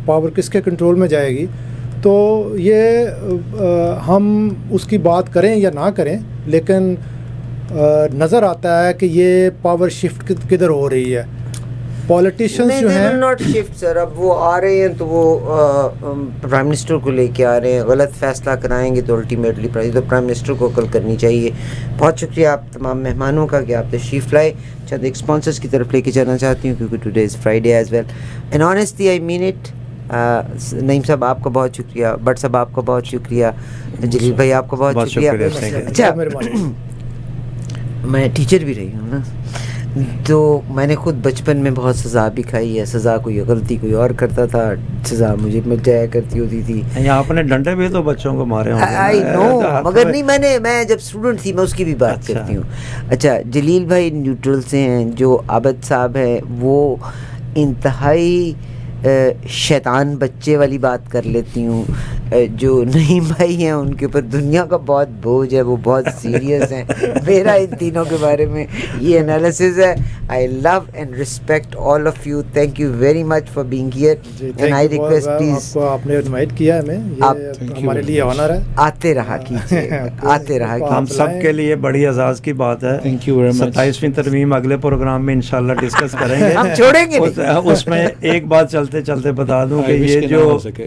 Speaker 4: پاور کس کے کنٹرول میں جائے گی. تو یہ ہم اس کی بات کریں یا نہ کریں, لیکن نظر آتا ہے کہ یہ پاور شفٹ کدھر ہو رہی ہے. پولیٹیشینس جو ہیں
Speaker 1: ناٹ شفٹ سر, اب وہ آ رہے ہیں تو وہ پرائم منسٹر کو لے کے آ رہے ہیں, غلط فیصلہ کرائیں گے تو الٹیمیٹلی تو پرائم منسٹر کو عقل کرنی چاہیے. بہت شکریہ آپ تمام مہمانوں کا کہ آپ تشریف لائے. چند ایک اسپانسرس کی طرف لے کے جانا چاہتی ہوں کیونکہ today is Friday as well, and honestly I mean it. Naeem صاحب آپ کا بہت شکریہ, بٹ صاحب آپ کا بہت شکریہ, جلیل بھائی آپ کا بہت شکریہ. اچھا, میں ٹیچر بھی رہی ہوں نا, تو میں نے خود بچپن میں بہت سزا بھی کھائی ہے. سزا کوئی غلطی کوئی اور کرتا تھا, سزا مجھے مل جایا کرتی ہوتی تھی.
Speaker 2: آپ نے ڈنڈے بھی تو بچوں کو مارے ہوں.
Speaker 1: آئی نو, مگر نہیں, میں جب اسٹوڈنٹ تھی میں اس کی بھی بات کرتی ہوں. اچھا, جلیل بھائی نیوٹرل سے ہیں, جو عابد صاحب ہیں وہ انتہائی شیطان بچے والی بات کر لیتی ہوں. جو نعیم بھائی ہیں ان کے اوپر دنیا کا بہت بوجھ ہے, وہ بہت سیریس ہیں. میرا ان تینوں کے بارے میں یہ انالیسز ہے. I love and respect all of you. Thank you very much for being here and I request please
Speaker 4: آپ نے انوائٹ کیا ہے ہمیں, یہ ہمارے لیے آنر ہے.
Speaker 1: آتے رہا کیجیے, آتے رہا
Speaker 2: ہم سب کے لیے بڑی اعزاز کی بات ہے.
Speaker 3: Thank you very much.
Speaker 2: 27ویں ترمیم اگلے پروگرام میں انشاءاللہ ڈسکس کریں گے.
Speaker 1: ہم چھوڑیں گے نہیں.
Speaker 2: اس میں ایک بات چلتے چلتے بتا دوں کہ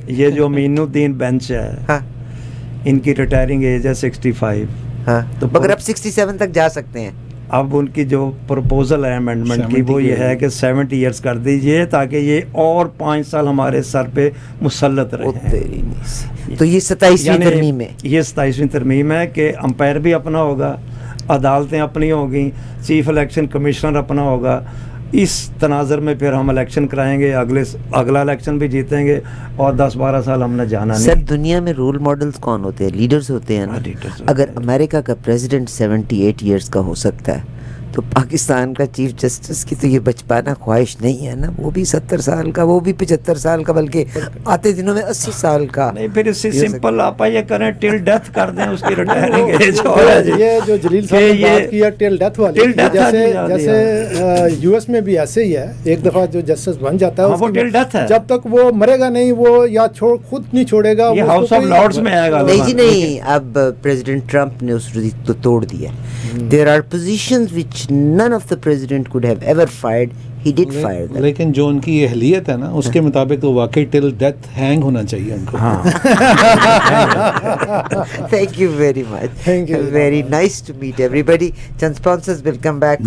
Speaker 2: یہ جو امین الدین بینچ ہے ان کی ریٹائرنگ ایج ہے 65.
Speaker 1: ہاں تو مگر اب 67 تک جا سکتے ہیں.
Speaker 2: اب ان کی جو پروپوزل ہے امینڈمنٹ کی وہ یہ ہے کہ 70 ایئرس کر دیجئے تاکہ یہ اور 5 سال ہمارے سر پہ مسلط رہے.
Speaker 1: تو یہ 27ویں ترمیم ہے.
Speaker 2: یہ 27ویں ترمیم ہے کہ امپائر بھی اپنا ہوگا, عدالتیں اپنی ہوگی, چیف الیکشن کمشنر اپنا ہوگا. اس تناظر میں پھر ہم الیکشن کرائیں گے, اگلا الیکشن بھی جیتیں گے اور 10-12 سال ہم نے جانا نہیں.
Speaker 1: سر دنیا میں رول ماڈلز کون ہوتے ہیں؟ لیڈرز ہوتے ہیں نا. اگر امریکہ کا پریزیڈنٹ 78 ایئرس کا ہو سکتا ہے تو پاکستان کا چیف جسٹس کی تو یہ بچپانا خواہش نہیں ہے نا. وہ بھی 70 سال کا, وہ بھی 75 سال کا, بلکہ آتے دنوں میں 80 سال کا.
Speaker 2: نہیں پھر اس سے سمپل آپ یہ کریں ٹل ڈیتھ کر دیں اس کی ریٹائرنگ ایج.
Speaker 4: یہ جو جلیل صاحب نے بات کی ہے ٹل ڈیتھ والی, جیسے یو ایس میں بھی ایسے ہی ہے. ایک دفعہ جو جسٹس بن جاتا ہے
Speaker 2: وہ ٹل ڈیتھ ہے,
Speaker 4: جب تک وہ مرے گا نہیں وہ یا خود نہیں چھوڑے گا.
Speaker 2: یہ ہاؤس آف لارڈز میں آئے گا.
Speaker 1: نہیں جی نہیں, اب پریزیڈنٹ ٹرمپ نے اس ردی تو توڑ دیا. There are positions which none of the president could have ever fired. He did fire them.
Speaker 3: لیکن جو ان کی اہلیت ہے نا اس کے مطابق تو واقعی ٹل ڈیتھ ہینگ ہونا چاہیے ان کو.
Speaker 1: Thank you very much.
Speaker 4: Thank you.
Speaker 1: Very nice to meet everybody. Chand sponsors will come back.